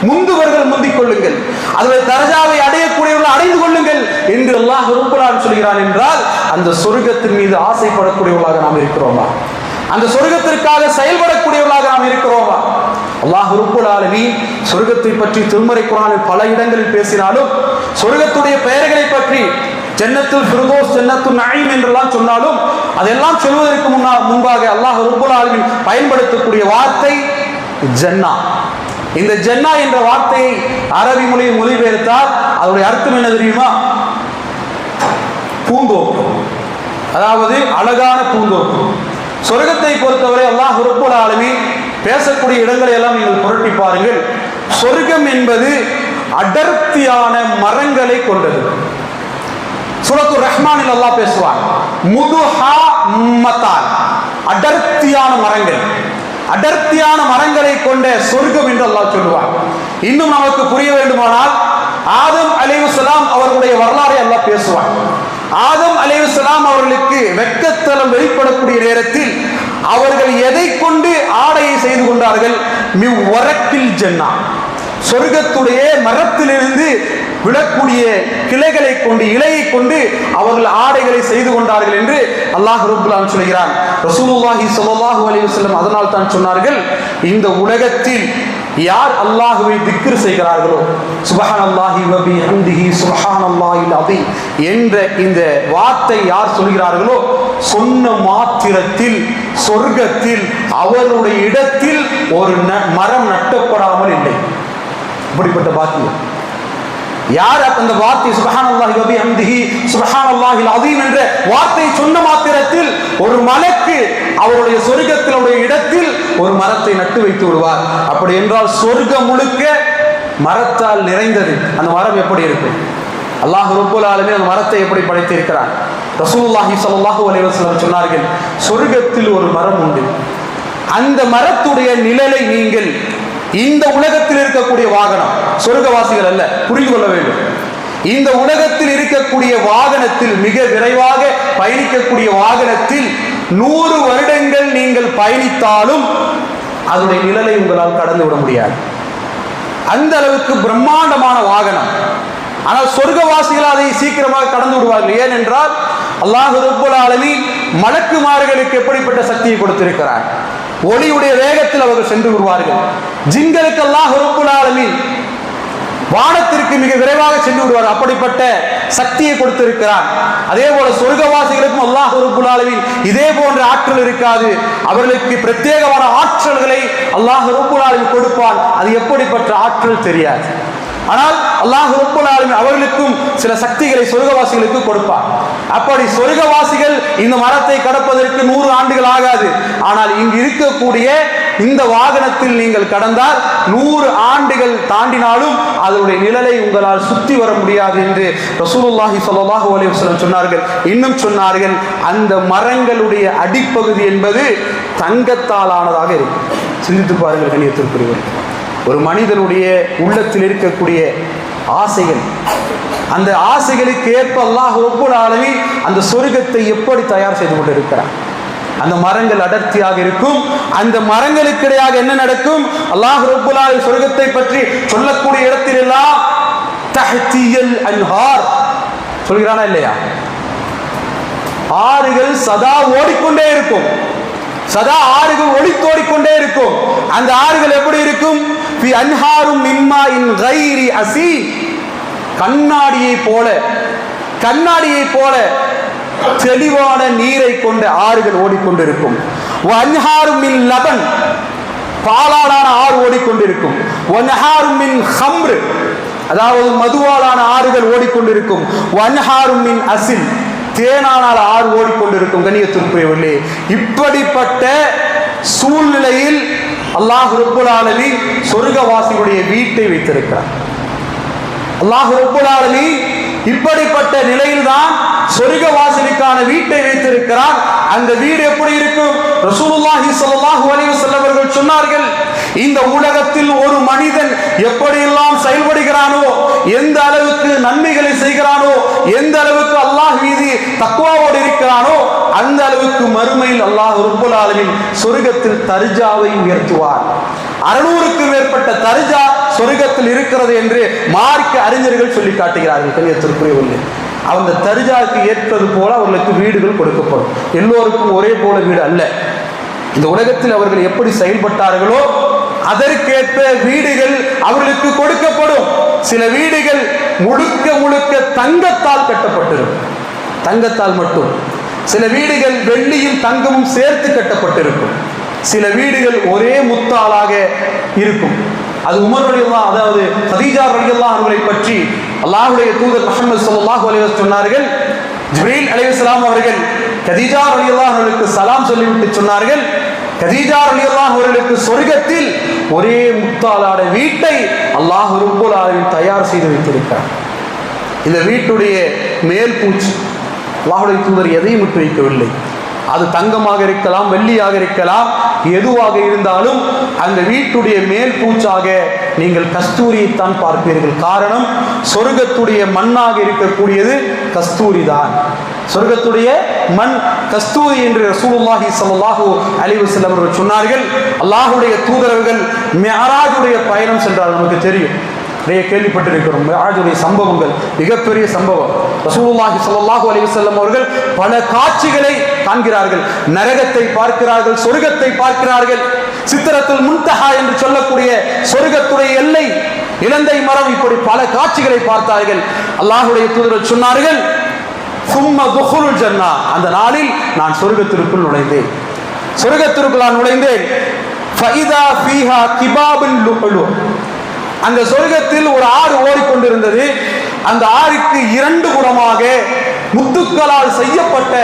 முந்துவர்கள் முந்திக் கொள்ளுங்கள், அதில் தரஜாவை அடையக்கூடியவர்கள் அடைந்து கொள்ளுங்கள் என்று அல்லாஹ் ரப்பல் ஆலமீன் சொல்கிறான். என்றால் அந்த சொர்க்கத்தின் மீது ஆசைப்படக்கூடியவர்களாக நாம் இருக்கிறோமா? அந்த சொர்க்கத்திற்காக செயல்படக்கூடியவர்களாக நாம் இருக்கிறோமா? அல்லாஹ் ரப்பல் ஆலமீன் சொர்க்கத்தை பற்றி திருமறை குர்ஆனில் பல இடங்களில் பேசினாலும், சொர்க்கத்துடைய பெயர்களை பற்றி ஜன்னத்துல் ஃபிர்தௌஸ், ஜன்னத்துல் நஈம் என்றெல்லாம் சொன்னாலும், அதெல்லாம் சொல்வதற்கு முன்பாக அல்லாஹ் ரப்பல் ஆலமீன் பயன்படுத்தக்கூடிய வார்த்தை ஜன்னா. இந்த ஜன்னா என்ற வார்த்தையை அரபி மொழியில் மொழிபெயர்த்தால் அதனுடைய அர்த்தம் என்ன தெரியுமா? பூந்தோப்பு, அதாவது அழகான பூந்தோப்பு. சொர்க்கத்தை பொறுத்தவரை அல்லாஹ் ரப்பல் ஆலமீன் பேசக்கூடிய இடங்களை எல்லாம் நீங்கள் புரட்டி பாருங்கள். சொர்க்கம் என்பது அடர்த்தியான மரங்களை கொண்டது. சூரத்துர் ரஹ்மானில் அல்லாஹ் பேசுவான், முதுஹா மத்தான், அடர்த்தியான மரங்கள், அடர்த்தியான மரங்களை கொண்ட சொர்க்கம் என்று அல்லாஹ் சொல்லுவான். இன்னும் நமக்கு புரிய வேண்டுமானால் ஆதம் அலைஹிஸ்ஸலாம் அவர்களுடைய வரலாறை அல்லாஹ் பேசுவான். ஆதம் அலைஹிஸ்ஸலாம் அவர்களுக்கு வெட்கத்தலம் வெளிப்படக்கூடிய நேரத்தில் அவர்கள் எதை கொண்டு ஆடையை செய்து கொண்டார்கள்? மிவ்வரக்கில் ஜன்னா, சொர்க்கத்துடைய மரத்திலிருந்து விழக்கூடிய கிளைகளை கொண்டு, இலையை கொண்டு அவர்கள் ஆடைகளை செய்து கொண்டார்கள் என்று அல்லாஹ் ரப்பல் ஆலமீன் சொல்கிறான். ரசூலுல்லாஹி ஸல்லல்லாஹு அலைஹி வஸல்லம் அதனால் தான் சொன்னார்கள், இந்த உலகத்தில் யார் அல்லாஹ்வை திக்ர் செய்கிறார்களோ, சுப்ஹானல்லாஹி வ பிஹம்திஹி சுப்ஹானல்லாஹில் அஸீம் என்ற இந்த வார்த்தை யார் சொல்கிறார்களோ, சொன்ன மாத்திரத்தில் சொர்க்கத்தில் அவருடைய இடத்தில் ஒரு மரம் நட்டப்படாமல் இல்லை. இப்படிப்பட்ட பாக்கியம். யார் அந்த வார்த்தை சுப்ஹானல்லாஹி வ பிஹம்திஹி சுப்ஹானல்லாஹில் அஸீம் என்ற வார்த்தை சொன்ன மாத்திரத்தில் ஒரு மலக்கு அவருடைய சொர்க்கத்தில் அவருடைய இடத்தில் ஒரு மரத்தை நட்டு வைத்து விடுவார். அப்படி என்றால் சொர்க்கம் முழுக்க மரத்தால் நிறைந்தது. அந்த மரம் எப்படி இருக்கும்? அல்லாஹ் ரப்பல் ஆலமீன் அந்த மரத்தை எப்படி படைத்திருக்கிறார்? ரசூலுல்லாஹி ஸல்லல்லாஹு அலைஹி வஸல்லம் சொன்னார்கள், சொர்க்கத்தில் ஒரு மரம் உண்டு. அந்த மரத்துடைய நிழலை நீங்கள் இந்த உலகத்தில் இருக்கக்கூடிய வாகனம், சொர்க்கவாசிகள் அல்ல, புரிந்து கொள்ள வேண்டும். இந்த உலகத்தில் இருக்கக்கூடிய வாகனத்தில், மிக விரைவாக பயணிக்கக்கூடிய வாகனத்தில் 100 வருடங்கள் நீங்கள் பயணித்தாலும் அதனுடைய நிழலை உங்களால் கடந்து விட முடியாது. அந்த அளவுக்கு பிரம்மாண்டமான வாகனம். ஆனால் சொர்க்கவாசிகள் அதை சீக்கிரமாக கடந்து விடுவார்கள். ஏனென்றால் அல்லாஹ் ரப்பல் ஆலமீன் மலக்குமார்களுக்கு எப்படிப்பட்ட சக்தியை கொடுத்திருக்கிறார்? ஒளியுடைய வேகத்தில் அவர்கள் சென்று விடுவார்கள். ஜின்களுக்கு அல்லாஹ் ரப்பல் ஆலமீன் வானத்திற்கு மிக விரைவாக சென்று விடுவார். அப்படிப்பட்ட சக்தியை கொடுத்திருக்கிறார். அதே போல சொர்க்கவாசிகளுக்கும் அல்லாஹ் ரப்பல் ஆலமீன் இதே போன்ற ஆற்றல் இருக்காது. அவர்களுக்கு பிரத்யேகமான ஆற்றல்களை அல்லாஹ் ரப்பல் ஆலமீன் கொடுப்பான். அது எப்படிப்பட்ட ஆற்றல் தெரியாது. ஆனால் அல்லாஹ் ரப்பல் ஆலமீன் அவர்களுக்கும் சில சக்திகளை சொர்க்கவாசிகளுக்கு கொடுப்பார். அப்படி சொர்க்கவாசிகள் இந்த மரத்தை கடப்பதற்கு 100 ஆண்டுகள் ஆகாது. ஆனால் இங்கு இருக்கக்கூடிய இந்த வாகனத்தில் நீங்கள் கடந்தால் 100 ஆண்டுகள் தாண்டினாலும் அதனுடைய நிழலை உங்களால் சுற்றி வர முடியாது என்று ரசூலுல்லாஹி ஸல்லல்லாஹு அலைஹி வஸல்லம் சொன்னார்கள். இன்னும் சொன்னார்கள், அந்த மரங்களுடைய அடிப்பகுதி என்பது தங்கத்தால் ஆனதாக இருக்கும். சிந்தித்து பாருங்கள் கண்ணியத்திற்குரியவர்களே. ஒரு மனிதனுடைய உள்ளத்தில் இருக்கக்கூடிய ஆசைகள், அந்த ஆசைகளுக்கு ஏற்ப அல்லாஹ் ரப்பல் ஆலமீன் அந்த சொர்க்கத்தை எப்படி தயார் செய்து கொண்டிருக்கிறார். அந்த மரங்கள் அடர்த்தியாக இருக்கும். அந்த மரங்களுக்கு இடையாக என்ன நடக்கும்? அல்லாஹ் ரப்பல் ஆலமீன் சொர்க்கத்தை பற்றி சொல்லக்கூடிய இடத்தில் எல்லாம் தஹ்தியல் அன்ஹார் சொல்கிறானா இல்லையா? ஆறுகள் சதா ஓடிக்கொண்டே இருக்கும். சதா ஆறுகள் ஒளித்தோடிக்கொண்டே இருக்கும். அந்த ஆறுகள் எப்படி இருக்கும்? ஃபி அன்ஹாரும் மிம்மா இன் கைரி அசி, கண்ணாடியை போல தெளிவான நீரை கொண்ட ஆறுகள் ஓடிக்கொண்டிருக்கும். வன்ஹாரும் மின் லபன், பாலாடான ஆறு ஓடிக்கொண்டிருக்கும். வன்ஹாரும் மின் ஹம்ர், அதாவது மதுவாலான ஆறுகள் ஓடிக்கொண்டிருக்கும். வன்ஹாரும் மின் அசில், தேனானால் ஆறு ஓடிக்கொண்டிருக்கும். கண்ணியத்திற்குரியவர்களே, இப்படிப்பட்ட சூழ்நிலையில் அல்லாஹ் ரப்பல் ஆலமீன் சொர்க்கவாசிகளுடைய வீட்டை வைத்திருக்கிறார். அல்லாஹ் ரப்பல் ஆலமீன் இப்படிப்பட்ட நிலையில்தான் சொர்க்கவாசிகளுக்கான வீட்டை வைத்திருக்கிறார். அந்த வீடு எப்படி இருக்கும்? ரசூலுல்லாஹி ஸல்லல்லாஹு அலைஹி வஸல்லம் அவர்கள் சொன்னார்கள், இந்த உலகத்தில் ஒரு மனிதன் எப்படியெல்லாம் செயல்படுகிறானோ, எந்த அளவுக்கு நன்மைகளை செய்கிறானோ, எந்த அளவுக்கு அல்லாஹ் மீது தக்வாவோடு இருக்கிறானோ, அந்த அளவுக்கு மறுமையில் அல்லாஹ் ரப்பல் ஆலமீன் சொர்க்கத்தில் தர்ஜாவை உயர்த்துவார். 600க்கு மேற்பட்ட தர்ஜா சொர்க்கத்தில் இருக்கிறது என்று மார்க்க அறிஞர்கள் சொல்லி காட்டுகிறார்கள். கண்ணியத்திற்குரியவர்களே, அந்த தர்ஜாவுக்கு ஏற்பது போல அவர்களுக்கு வீடுகள் கொடுக்கப்படும். எல்லோருக்கும் ஒரே போல வீடு அல்ல. இந்த உலகத்தில் அவர்கள் எப்படி செயல்பட்டார்களோ அதற்கேற்ப வீடுகள் அவர்களுக்கு கொடுக்கப்படும். சில வீடுகள் முழுக்க முழுக்க தங்கத்தால் கட்டப்பட்டிருக்கும், தங்கத்தால் மட்டும். சில வீடுகள் வெள்ளியும் தங்கமும் சேர்த்து கட்டப்பட்டிருக்கும். சில வீடுகள் ஒரே முத்தாளாக இருக்கும். அது உமர் ரலியல்லாஹு, அதாவது கதீஜா ரலியல்லாஹு அவர்களை பற்றி அல்லாஹ்வுடைய தூதர் முஹம்மது ஸல்லல்லாஹு அலைஹி வஸல்லம் சொன்னார்கள், ஜிப்ரீல் அலைஹிஸ்ஸலாம் அவர்கள் கதீஜா ரலியல்லாஹு அவர்களுக்கு சலாம் சொல்லிவிட்டு சொன்னார்கள், கதீஜா ரலியல்லாஹு அவர்களுக்கு சொர்க்கத்தில் ஒரே முத்தாளான வீட்டை அல்லாஹ் ரப்பல் ஆலமீன் தயார் செய்து வைத்திருக்கிறார். இந்த வீட்டுடைய மேல் பூச்சி அல்லாஹ்வுடைய தூதர் எதையும் விட்டு வைக்கவில்லை. அது தங்கமாக இருக்கலாம், வெள்ளியாக இருக்கலாம், எதுவாக இருந்தாலும் அந்த வீட்டுடைய மேல் பூச்சாக நீங்கள் கஸ்தூரியைத்தான் பார்ப்பீர்கள். காரணம், சொர்க்கத்துடைய மண்ணாக இருக்கக்கூடியது கஸ்தூரி தான். சொர்க்கத்துடைய மண் கஸ்தூரி என்று ரசூலுல்லாஹி ஸல்லல்லாஹு அலைஹி வஸல்லம் அவர்கள் சொன்னார்கள். அல்லாஹ்வுடைய தூதரவர்கள் மிஅராஜுடைய பயணம் சென்றார்கள். நமக்கு தெரியும், நிறைய கேள்விப்பட்டிருக்கிறோம் மிஅராஜுடைய சம்பவங்கள், மிகப்பெரிய சம்பவம். ரசூலுல்லாஹி ஸல்லல்லாஹு அலைஹி வஸல்லம் அவர்கள் பல காட்சிகளை காண்கிறார்கள். நரகத்தை பார்க்கிறார்கள், சொர்க்கத்தை பார்க்கிறார்கள், சித்ரத்துல் முன்தஹா என்று சொல்லக்கூடிய சொர்க்கத்துடைய எல்லை, இலந்தை மரம், இப்படி பல காட்சிகளை பார்த்தார்கள். அல்லாஹ்வுடைய தூதர் சொன்னார்கள், சும்ம துஹுலுல் ஜன்னா, அந்த நாளில் நான் சொர்க்கத்திற்குள் நுழைந்தேன். சொர்க்கத்திற்குள் நான் நுழைந்தேன். ஃபைதா ஃபீஹா கிபாபுல் லுஹ்லு, அந்த சொர்க்கத்தில் ஒரு ஆறு ஓடிக்கொண்டிருந்தது. அந்த ஆறுக்கு இரண்டு புறமாக முத்துக்களால் செய்யப்பட்ட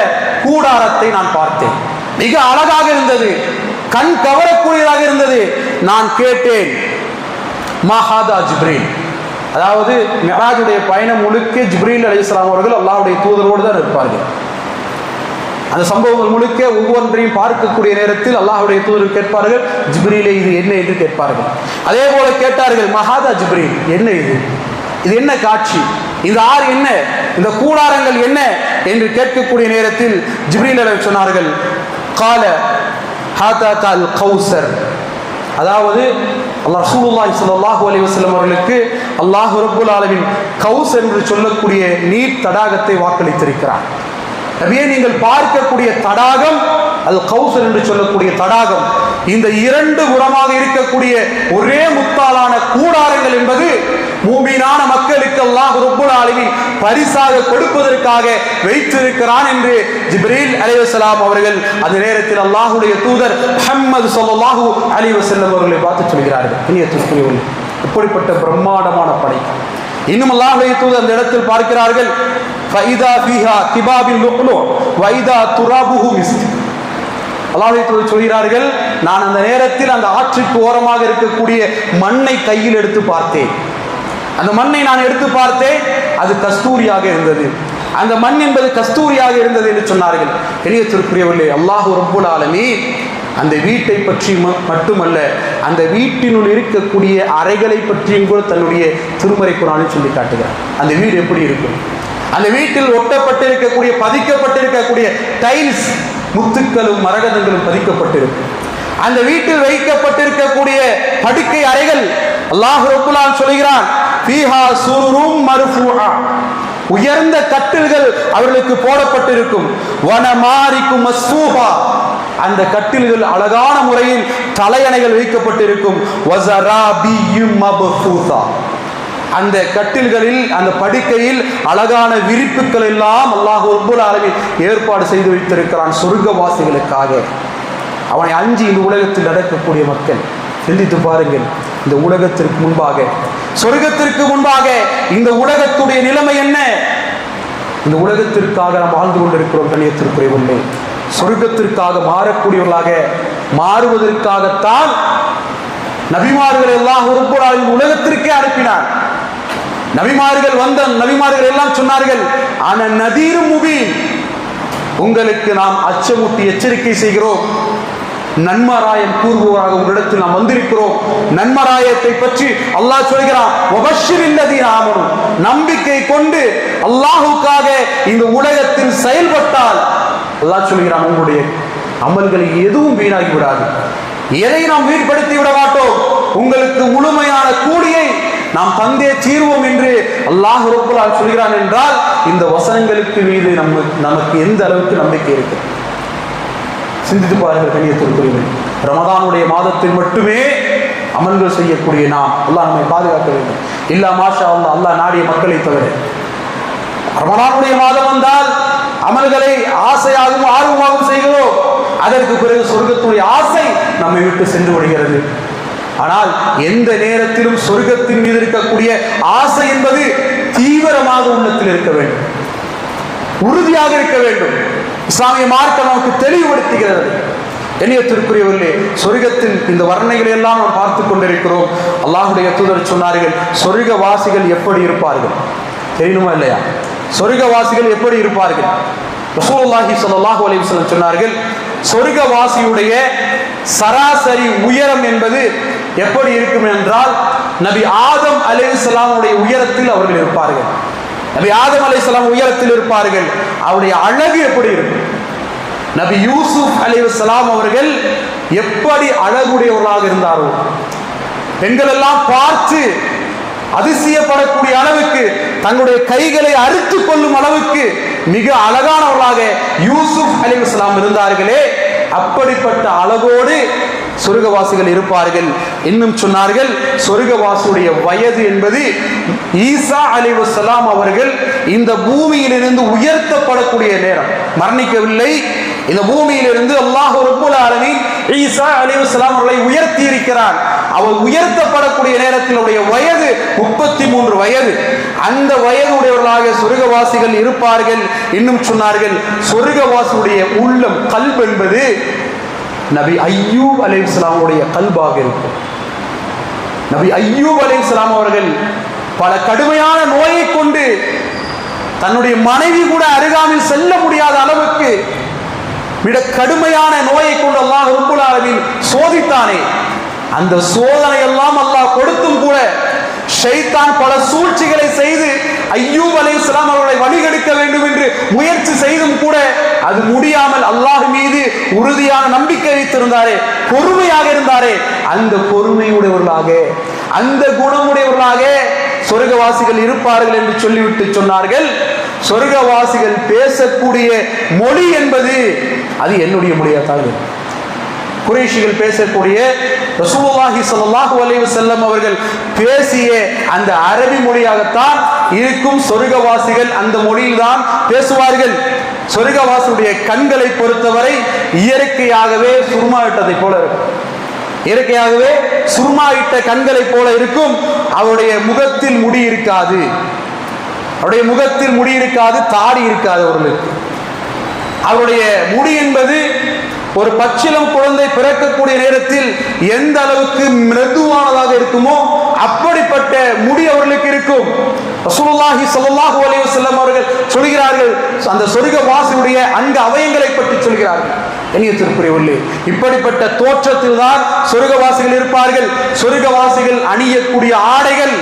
கூடாரத்தை நான் பார்த்தேன். மிக அழகாக இருந்தது, கண் கவரக்கூடியதாக இருந்தது. நான் கேட்டேன், மஹாதா ஜிப்ரீல், அதாவது மிஅராஜுடைய பயணம் முழுக்க ஜிப்ரீல் அலைஹிஸ்ஸலாம் அவர்கள் அல்லாஹ்வுடைய தூதரோடு தான் இருப்பார்கள். அந்த சம்பவங்கள் முழுக்க ஒவ்வொன்றையும் பார்க்கக்கூடிய நேரத்தில் அல்லாஹ்வுடைய தூதர் கேட்பார்கள், ஜிப்ரீலே இது என்ன என்று கேட்பார்கள். அதே போல கேட்டார்கள், மஹாதா ஜிப்ரீல், என்ன இது, இது என்ன காட்சி, இந்த ஆறு என்ன, இந்த கூடாரங்கள் என்ன என்று கேட்கக்கூடிய நேரத்தில் ஜிப்ரீல் அலைஹிஸ்ஸலாம் சொன்னார்கள், கால ஹாதா கல் கௌசர், அதாவது அல்லாஹ் ரசூலுல்லாஹி ஸல்லல்லாஹு அலைஹி வஸல்லம் அவர்களுக்கு அல்லாஹ் ரப்பல் ஆலமீன் கௌஸ் என்று சொல்லக்கூடிய நீர் தடாகத்தை வாக்களித்திருக்கிறார். நபியே, நீங்கள் பார்க்கக்கூடிய தடாகம் அது கௌசர் என்று சொல்லக்கூடிய தடாகம். இந்த இரண்டு புறமாக இருக்கக்கூடிய ஒரே முத்தாலான கூடாரங்கள் என்பது மூமினான மக்களுக்கு அல்லாஹ் ரப்பல் ஆலமீன் பரிசாக கொடுப்பதற்காக வைத்திருக்கிறான் என்று ஜிப்ரீல் அலைஹிஸ்ஸலாம் அவர்கள் அந்த நேரத்தில் அல்லாஹ்வுடைய தூதர் முஹம்மது ஸல்லல்லாஹு அலைஹி வஸல்லம் அவர்களை பார்த்து சொல்கிறார்கள். இனியத்துக்குரியவர்களே, இப்படிப்பட்ட பிரம்மாண்டமான படை. இன்னும் அல்லாஹ்வுடைய தூதர் அந்த இடத்தில் பார்க்கிறார்கள், ஃபைதா ஃபீஹா கிபாபில் லுஹ்லு வைதா துராபுஹு மிஸ்க். அல்லாஹ்வுடைய தூதர் சொல்கிறார்கள், நான் அந்த நேரத்தில் அந்த ஆற்றுக்கு ஓரமாக இருக்கக்கூடிய மண்ணை கையில் எடுத்து பார்த்தேன். அந்த மண்ணை நான் எடுத்து பார்த்தேன், அது கஸ்தூரியாக இருந்தது. அந்த மண் என்பது கஸ்தூரியாக இருந்தது என்று சொன்னார்கள். இனியத்திற்குரியவர்களே, அல்லாஹ் ரப்பல் ஆலமீன் அந்த வீட்டை பற்றி மட்டுமல்ல, அந்த வீட்டினுள் இருக்கக்கூடிய அறைகளை பற்றியும் கூட தன்னுடைய திருமறை குர்ஆனில் சொல்லி காட்டுகிறார். அந்த வீடு எப்படி இருக்கும், அந்த வீட்டில் ஒட்டப்பட்டிருக்கக்கூடிய பதிக்கப்பட்டிருக்கக்கூடிய டைல்ஸ், முத்துக்களும் மரகதங்களும் பதிக்கப்பட்டிருக்கும். அந்த வீட்டில் வைக்கப்பட்டிருக்கக்கூடிய படுக்கை அறைகள், அல்லாஹ் ரப்பல் ஆலமீன் சொல்கிறான், ஃபீஹா சுருரும் மர்ஃபூஆ, உயர்ந்த கட்டில்கள் அவர்களுக்கு போடப்பட்டிருக்கும். வனமாரிக்கும் மஸ்ஃபூஹா, அந்த கட்டில்கள் அழகான முறையில் தலையணைகள் வைக்கப்பட்டிருக்கும். வஸராபியும் மப்ஃபூஸா, அந்த கட்டில்களில் அந்த படுக்கையில் அழகான விரிப்புகள் எல்லாம் அல்லாஹ் ரப்பல் ஆலமீன் ஏற்பாடு செய்து வைத்திருக்கிறான் சொர்க்கவாசிகளுக்காக. அவனை அஞ்சி இந்த உலகத்தில் நடக்கக்கூடிய மக்கள் சிந்தித்து பாருங்கள். இந்த உலகத்திற்கு முன்பாக, சொர்க்கத்திற்கு முன்பாக இந்த உலகத்துடைய நிலைமை என்ன? இந்த உலகத்திற்காக நாம் வாழ்ந்து கொண்டிருக்கிறோம். கண்ணியத்திற்குரியவர்களே, சொர்க்கத்திற்காக மாறக்கூடியவர்களாக மாறுவதற்காகத்தான் நபிமார்கள் அல்லாஹ் ரப்பல் ஆலமீன் உலகத்திற்கே அனுப்பினார். நபிமார்கள் எல்லாம் சொன்னார்கள், ஆன நதீரும் முபீன், உங்களுக்கு நாம் அச்சமூட்டி எச்சரிக்கை செய்கிறோம், நன்மராயம் கூறுவோராக உங்களிடத்தில் நாம் வந்திருக்கிறோம். நன்மராயத்தை பற்றி அல்லாஹ் சொல்கிறான், வபஷ்ஷிரில்லதீன ஆமனு, நம்பிக்கை கொண்டு அல்லாஹ்வுக்காக இந்த உலகத்தில் செயல்பட்டால் அல்லாஹ் சொல்கிறான், உங்களுடைய அமல்களை எதுவும் வீணாகி விடாது, எதை நாம் வீழ்படுத்தி விட மாட்டோம், உங்களுக்கு முழுமையான கூலியை நாம் தந்தே தீர்வோம் என்று அல்லாஹ் ரப்பல் ஆலமீன் சொல்கிறான். என்றால் இந்த வசனங்களுக்கு மீது நமக்கு எந்த அளவுக்கு நம்பிக்கை இருக்கு? சிந்தித்து பாருங்கள் கண்ணியத்திற்குரியவர்களே. ரமதானுடைய மாதத்தில் மட்டுமே அமல்கள் செய்யக்கூடிய நாம், அல்லாஹ் நம்மை பாதுகாக்க வேண்டும். இல்லா மாஷா அல்லாஹ், அல்லாஹ் நாடிய மக்களை தவிர. ரமதானுடைய மாதம் வந்தால் அமல்களை ஆசையாகவும் ஆர்வமாகவும் செய்கிறோம். அதற்கு பிறகு சொர்க்கத்துடைய ஆசை நம்மை விட்டு சென்று விடுகிறது. ஆனால் எந்த நேரத்திலும் சொர்க்கத்தின் மீது இருக்கக்கூடிய ஆசை என்பது தீவிரமாக உள்ளத்தில் இருக்க வேண்டும், உறுதியாக இருக்க வேண்டும். இஸ்லாமிய மார்க்கம் நமக்கு தெளிவுபடுத்துகிறது. கண்ணியத்திற்குரியவர்களே, சொர்க்கத்தின் இந்த வர்ணனைகளை எல்லாம் நாம் பார்த்து கொண்டிருக்கிறோம். அல்லாஹ்வுடைய தூதர் சொன்னார்கள், சொர்க்கவாசிகள் எப்படி இருப்பார்கள் தெரியுமா இல்லையா? சொர்க்கவாசிகள் எப்படி இருப்பார்கள்? ரசூலுல்லாஹி ஸல்லல்லாஹு அலைஹி வஸல்லம் சொன்னார்கள், சொர்க்கவாசியுடைய சராசரி உயரம் என்பது எப்படி இருக்கும் என்றால், நபி ஆதம் அலைஹிஸ்ஸலாமுடைய உயரத்தில் அவர்கள் இருப்பார்கள். நபி ஆதம் அலைஹிஸ்ஸலாம் உயரத்தில் இருப்பார்கள். அவருடைய அழகு எப்படி இருக்கும்? நபி யூசுப் அலைஹிஸ்ஸலாம் அவர்கள் எப்படி அழகுடையவர்களாக இருந்தாரோ, பெண்கள் எல்லாம் பார்த்து அதிசயப்படக்கூடிய அளவுக்கு, தங்களுடைய கைகளை அறுத்துக் கொள்ளும் அளவுக்கு மிக அழகானவர்களாக யூசுப் அலைஹிஸ்ஸலாம் இருந்தார்களே, அப்படிப்பட்ட அழகோடு சொர்க்கவாசிகள் இருப்பார்கள். இன்னும் சொன்னார்கள், சொர்க்கவாசியுடைய வயது என்பது ஈசா அலைஹிஸ்ஸலாம் அவர்கள் இந்த பூமியிலிருந்து உயர்த்தப்படக்கூடிய நேரம், மரணிக்கவில்லை, இந்த பூமியிலிருந்து அல்லாஹ் ரப்பல் ஆலமீன் ஈசா அலைஹிஸ்ஸலாம் அவர்களை உயர்த்தி இருக்கிறார். அவர் உயர்த்தப்படக்கூடிய நேரத்தில் உடைய வயது 33 வயது. அந்த வயதுடையவர்களாக சொர்க்கவாசிகள் இருப்பார்கள். இன்னும் சொன்னார்கள், சொர்க்கவாசியுடைய உள்ளம், கல்ப் என்பது நபி அய்யூப் அலைஹிஸ்ஸலாமுடைய கல்பாக இருக்கும். நபி அய்யூப் அலைஹிஸ்ஸலாம் அவர்கள் பல கடுமையான நோயை கொண்டு தன்னுடைய மனைவி கூட அருகாமையில் செல்ல முடியாத அளவுக்கு மிக கடுமையான நோயை கொண்டு அல்லாஹ் ரப்பல் ஆலமீன் சோதித்தானே, அந்த சோதனை எல்லாம் அல்லாஹ் கொடுத்தும் கூட ஷைத்தான் பல சூழ்ச்சிகளை செய்து அய்யூப் அலைஹிஸ்ஸலாம் அவர்களை வழிகெடுக்க வேண்டும் என்று முயற்சி செய்தும் கூட அது முடியாமல் அல்லாஹ் மீது உறுதியான நம்பிக்கை வைத்திருந்தாரே, பொறுமையாக இருந்தாரே, அந்த பொறுமையுடையவர்களாக, அந்த குணமுடையவர்களாக சொர்க்கவாசிகள் இருப்பார்கள் என்று சொல்லிவிட்டு சொன்னார்கள், சொர்க்கவாசிகள் பேசக்கூடிய மொழி என்பது அது என்னுடைய மொழியாத்தான். குறைஷிகள் பேசக்கூடிய ரசூலுல்லாஹி ஸல்லல்லாஹு அலைஹி வஸல்லம் அவர்கள் பேசிய அந்த அரபி மொழியாகத்தான் இருக்கும். சொர்க்கவாசிகள் அந்த மொழியில்தான் பேசுவார்கள். சொர்க்கவாசியுடைய கண்களை பொறுத்தவரை இயற்கையாகவே சுர்மா இட்டதை போல இருக்கும். இயற்கையாகவே சுர்மா இட்ட கண்களை போல இருக்கும். அவருடைய முகத்தில் முடி இருக்காது, அவருடைய முகத்தில் முடி இருக்காது, தாடி இருக்காது அவர்களுக்கு. அவருடைய முடி என்பது ஒரு பச்சிளம் குழந்தை பிறக்கக்கூடிய நேரத்தில் எந்த அளவுக்கு மிருதுவானதாக இருக்குமோ அப்படிப்பட்ட முடி அவர்களுக்கு இருக்கும். ரசூலுல்லாஹி ஸல்லல்லாஹு அலைஹி வஸல்லம் அவர்கள் சொல்கிறார்கள், அந்த சொர்க்கவாசியுடைய அங்க அவயங்களை பற்றி சொல்கிறார்கள். கண்ணியத்திற்குரியவர்களே, இப்படிப்பட்ட தோற்றத்தில் தான் சொர்க்கவாசிகள் இருப்பார்கள். சொர்க்கவாசிகள் அணியக்கூடிய ஆடைகள்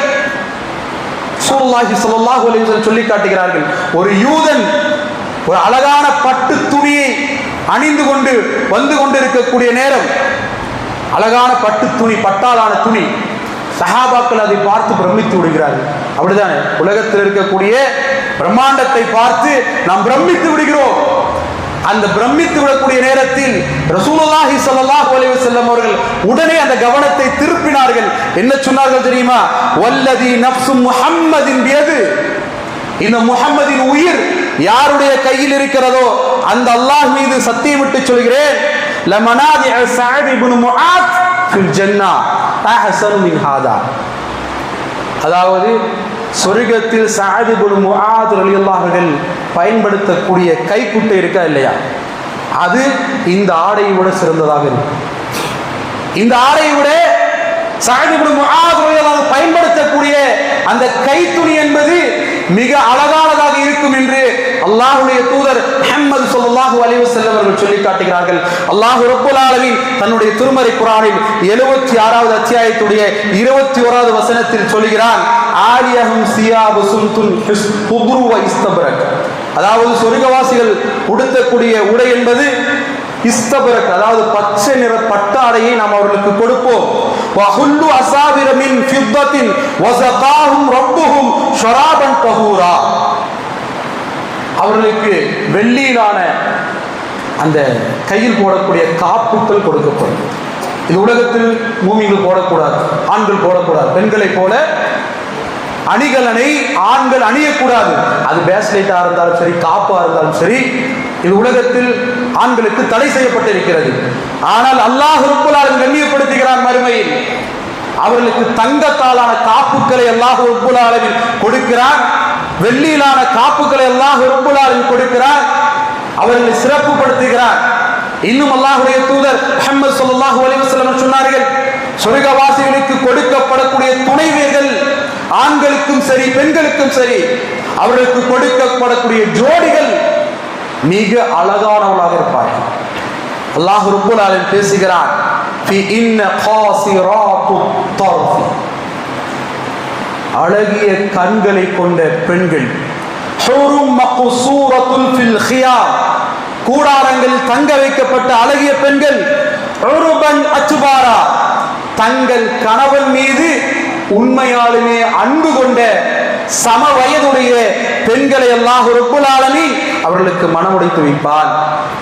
ரசூலுல்லாஹி ஸல்லல்லாஹு அலைஹி வஸல்லம் சொல்லி காட்டுகிறார்கள். ஒரு யூதன் ஒரு அழகான பட்டு துணியை அணிந்து கொண்டு வந்து கொண்டிருக்கக்கூடிய நேரம், அழகான பட்டு துணி, பட்டாலான துணி, சஹாபாக்கள் அதை பார்த்து பிரமித்து விடுகிறார்கள். அப்படிதானே? உலகத்தில் இருக்கக்கூடிய பிரம்மாண்டத்தை பார்த்து நாம் பிரமித்து விடுகிறோம். அந்த பிரமித்து விடக்கூடிய நேரத்தில் ரசூலுல்லாஹி ஸல்லல்லாஹு அலைஹி வஸல்லம் அவர்கள் உடனே அந்த கவனத்தை திருப்பினார்கள். என்ன சொன்னார்கள் தெரியுமா? வல்லதி நஃப்சு முஹம்மதின் பியது, இந்த முஹம்மதின் உயிர் யாருடைய கையில் இருக்கிறதோ அந்த அல்லாஹ் மீது சத்தியமிட்டு சொல்கிறேன், லமனாதிஅ ஸஅத் இப்னு முஆத் ஃபில் ஜன்னah அஹ்ஸனு மின் ஹாதா. அதாவது சொர்க்கத்தில் ஸஅத் இப்னு முஆத் ரலியல்லாஹு அன்ஹு பயன்படுத்தக்கூடிய கைக்குட்டை இருக்கா இல்லையா, அது இந்த ஆடையை விட சிறந்ததாக இருக்கும். இந்த ஆடையை விட ஸஅத் இப்னு முஆத் ரலியல்லாஹு அன்ஹு பயன்படுத்தக்கூடிய அந்த கைத்துணி என்பது மிக அழகானதாக இருக்கும் என்று அல்லாஹ்வுடைய தூதர் முஹம்மது ஸல்லல்லாஹு அலைஹி வஸல்லம் அவர்கள் சொல்லி காட்டுகிறார்கள். அல்லாஹ் ரப்பல் ஆலமீன் தன்னுடைய திருமறை குர்ஆனில் 76வது அத்தியாயத்துடைய 21வது வசனத்தில் சொல்கிறான், ஆலியஹும் சியாபு சுல்துன் ஹுப்ரு வ இஸ்தபரக். அதாவது சொர்க்கவாசிகள் உடுத்தக்கூடிய உடை என்பது இஸ்தபரக், அதாவது பச்சை நிற பட்டாடையை நாம் அவர்களுக்கு கொடுப்போம். வஹுல்லு அஸாவிர மின் ஃபித்தத்தின் வஸகாஹும் ரப்புஹும் ஷராபன் தஹூரா. அவர்களுக்கு வெள்ளியிலான அந்த கையில் போடக்கூடிய காப்புகள் கொடுக்கப்படும். இது உலகத்தில் மூமிகள் போடக்கூடாது, ஆண்கள் போடக்கூடாது. பெண்களை போல அணிகலனை ஆண்கள் அணியக்கூடாது. அது பேஸ்லைட்டா இருந்தாலும் சரி, காப்பா இருந்தாலும் சரி, இது உலகத்தில் ஆண்களுக்கு தடை செய்யப்பட்டிருக்கிறது. ஆனால் அல்லாஹ் ரப்பல் ஆலமீன் கண்ணியப்படுத்துகிறான். மறுமையில் அவர்களுக்கு தங்கத்தாலான காப்புக்களை அல்லாஹ் ரப்பல் ஆலமீன் கொடுக்கிறான். வெள்ளியிலான காப்புக்களை அல்லாஹ் ரப்பல் ஆலமீன் கொடுக்கிறான். அவர்களை சிறப்புப்படுத்துகிறார். இன்னும் அல்லாஹ்வுடைய தூதர் முஹம்மது ஸல்லல்லாஹு அலைஹி வஸல்லம் சொன்னார்கள், சொர்க்கவாசிகளுக்கு கொடுக்கப்படக்கூடிய துணைவியர்கள் ஆண்களுக்கும் சரி பெண்களுக்கும் சரி, அவர்களுக்கு கொடுக்கப்படக்கூடிய ஜோடிகள் மிக அழகானவளாக இருப்பார்கள். அல்லாஹ் ரப்பல் ஆலமீன் பேசுகிறான், ஃபி இன்ன காசிராத்து தர்ஃபி, அழகிய கண்களை கொண்ட பெண்கள், ஹுரும் மக்சூரத்துல் ஃபில் கியாம், கூடாரங்களில் தங்க வைக்கப்பட்ட அழகிய பெண்கள், உருபன் அச்சுபாரா, தங்கள் கணவன் மீது உண்மையாலுமே அன்பு கொண்ட சம வயதுடைய பெண்களை அல்லாஹ் ரப்பல் ஆலமீன் அவர்களுக்கு மனமுடைத்து வைப்பார்.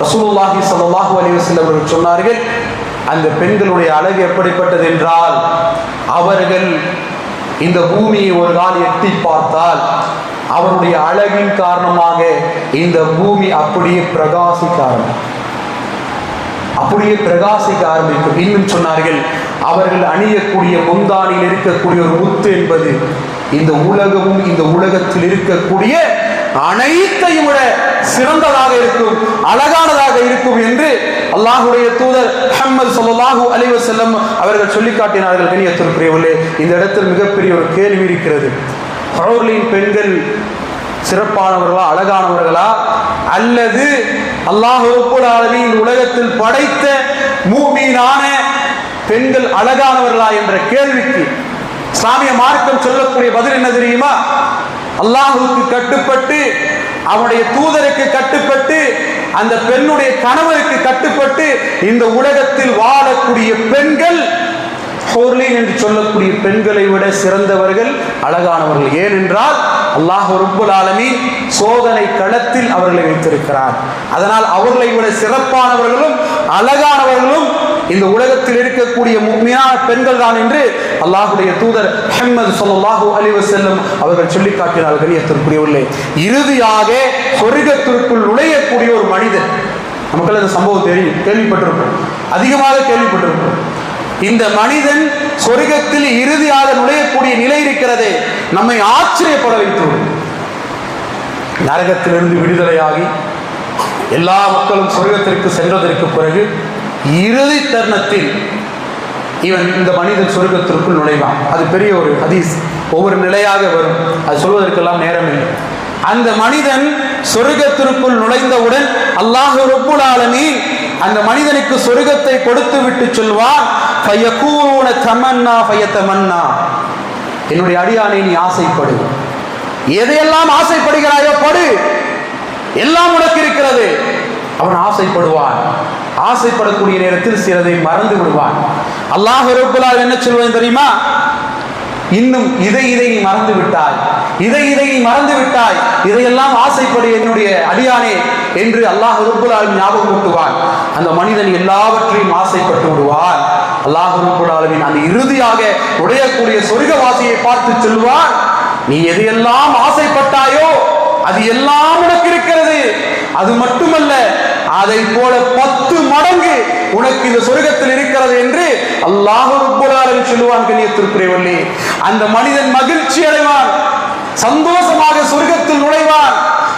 ரசூலுல்லாஹி ஸல்லல்லாஹு அலைஹி வஸல்லம் அவர்கள் சொன்னார்கள், அந்த பெண்களுடைய அழகு எப்படிப்பட்டது என்றால், அவர்கள் இந்த பூமியை ஒரு கால் எட்டி பார்த்தால் அவருடைய அழகின் காரணமாக இந்த பூமி அப்படியே பிரகாசிக்க ஆரம்பிக்கும். இன்னும் சொன்னார்கள், அவர்கள் அணியக்கூடிய முந்தானில் இருக்கக்கூடிய ஒரு முத்து என்பது இந்த உலகமும் இந்த உலகத்தில் இருக்கக்கூடிய அனைத்தையும் விட சிறந்ததாக இருக்கும், அழகானதாக இருக்கும் என்று அல்லாஹ்வுடைய தூதர் முஹம்மது ஸல்லல்லாஹு அலைஹி வஸல்லம் அவர்கள் சொல்லி காட்டினார்கள். கண்ணியத்திற்குரியவர்களே, இந்த இடத்தில் மிகப்பெரிய ஒரு கேள்வி இருக்கிறது. ஹுர்லின் பெண்கள் சிறப்பானவர்களா, அழகானவர்களா, அல்லது அல்லாஹ் ரப்பல் ஆலமீன் உலகத்தில் படைத்த மூமீனான பெண்கள் அழகானவர்களா என்ற கேள்விக்கு இஸ்லாமிய மார்க்கம் சொல்லக்கூடிய பதில் என்ன தெரியுமா? அல்லாஹ்வுக்கு கட்டுப்பட்டு, அவனுடைய தூதருக்கு கட்டுப்பட்டு, அந்த பெண்ணுடைய கணவருக்கு கட்டுப்பட்டு இந்த உலகத்தில் வாழக்கூடிய பெண்கள் ஹுர்லின் என்று சொல்லக்கூடிய பெண்களை விட சிறந்தவர்கள், அழகானவர்கள். ஏனென்றால் அல்லாஹ் ரப்பல் ஆலமீன் சோதனை களத்தில் அவர்களை வைத்திருக்கிறார். அதனால் அவர்களை விட சிறப்பானவர்களும் அழகானவர்களும் இந்த உலகத்தில் இருக்கக்கூடிய முஃமினான பெண்கள் தான் என்று அல்லாஹ்வுடைய தூதர் முஹம்மது ஸல்லல்லாஹு அலைஹி வஸல்லம் அவர்கள் சொல்லி காட்டினார்கள். கண்ணியத்திற்குரியவர்களே, இறுதியாக சொர்க்கத்திற்குள் நுழையக்கூடிய ஒரு மனிதன், நமக்கு அந்த சம்பவம் தெரியும், கேள்விப்பட்டிருப்போம், அதிகமாக கேள்விப்பட்டிருப்போம். இந்த மனிதன் சொர்க்கத்தில் இறுதியாக நுழையக்கூடிய நிலை இருக்கிறதே, நம்மை ஆச்சரியப்பட வைத்துள்ளது. நரகத்திலிருந்து விடுதலையாகி எல்லா மக்களும் சொர்க்கத்திற்கு சென்றதற்கு பிறகு இறுதி தருணத்தில் இந்த மனிதன் சொர்க்கத்திற்குள் நுழைவான். அது பெரிய ஒரு ஹதீஸ், ஒவ்வொரு நிலையாக வரும், அது சொல்வதற்கெல்லாம் நேரம் இல்லை. அந்த மனிதன் சொர்க்கத்திற்குள் நுழைந்தவுடன் அல்லாஹ் ரப்பல் ஆலமீன் அந்த மனிதனுக்கு சொர்க்கத்தை கொடுத்து விட்டு சொல்வான், ஃபயகூன தமன்னா ஃபயதமன்னா, என்னுடைய அடியானை நீ ஆசைப்படு, எதையெல்லாம் ஆசைப்படுகிறாயோ படு, எல்லாம் உனக்கு இருக்கிறது. அவன் ஆசைப்படுவான். ஆசைப்படக்கூடிய நேரத்தில் சிலதை மறந்து விடுவான். அல்லாஹ் ரப்பல் ஆலமீன் என்ன சொல்வான் தெரியுமா? இன்னும் இதை நீ மறந்து விட்டாய், இதை நீ மறந்து விட்டாய், இதையெல்லாம் ஆசைப்படு என்னுடைய அடியானே என்று அல்லாஹ் ரப்பல் ஆலமீன் ஞாபகம் ஊட்டுவான். அந்த மனிதன் எல்லாவற்றையும் ஆசைப்பட்டு விடுவான். அல்லாஹ் ரப்பல் ஆலமீன் அந்த இறுதியாக உடையக்கூடிய சொர்க்கவாசியை பார்த்து சொல்வான், நீ எதையெல்லாம் ஆசைப்பட்டாயோ அது எல்லாம் உனக்கு இருக்கிறது. அது மட்டுமல்ல, அதை போல 10 மடங்கு உனக்கு இந்த சொர்க்கத்தில் இருக்கிறது என்று அல்லாஹ் ரப்பல் ஆலமீன் சொல்லுவான். கண்ணியத்திற்குரியவர்களே, அந்த மனிதன் மகிழ்ச்சி அடைவான், சந்தோஷமாக சொர்க்கத்தில் நுழைவான்.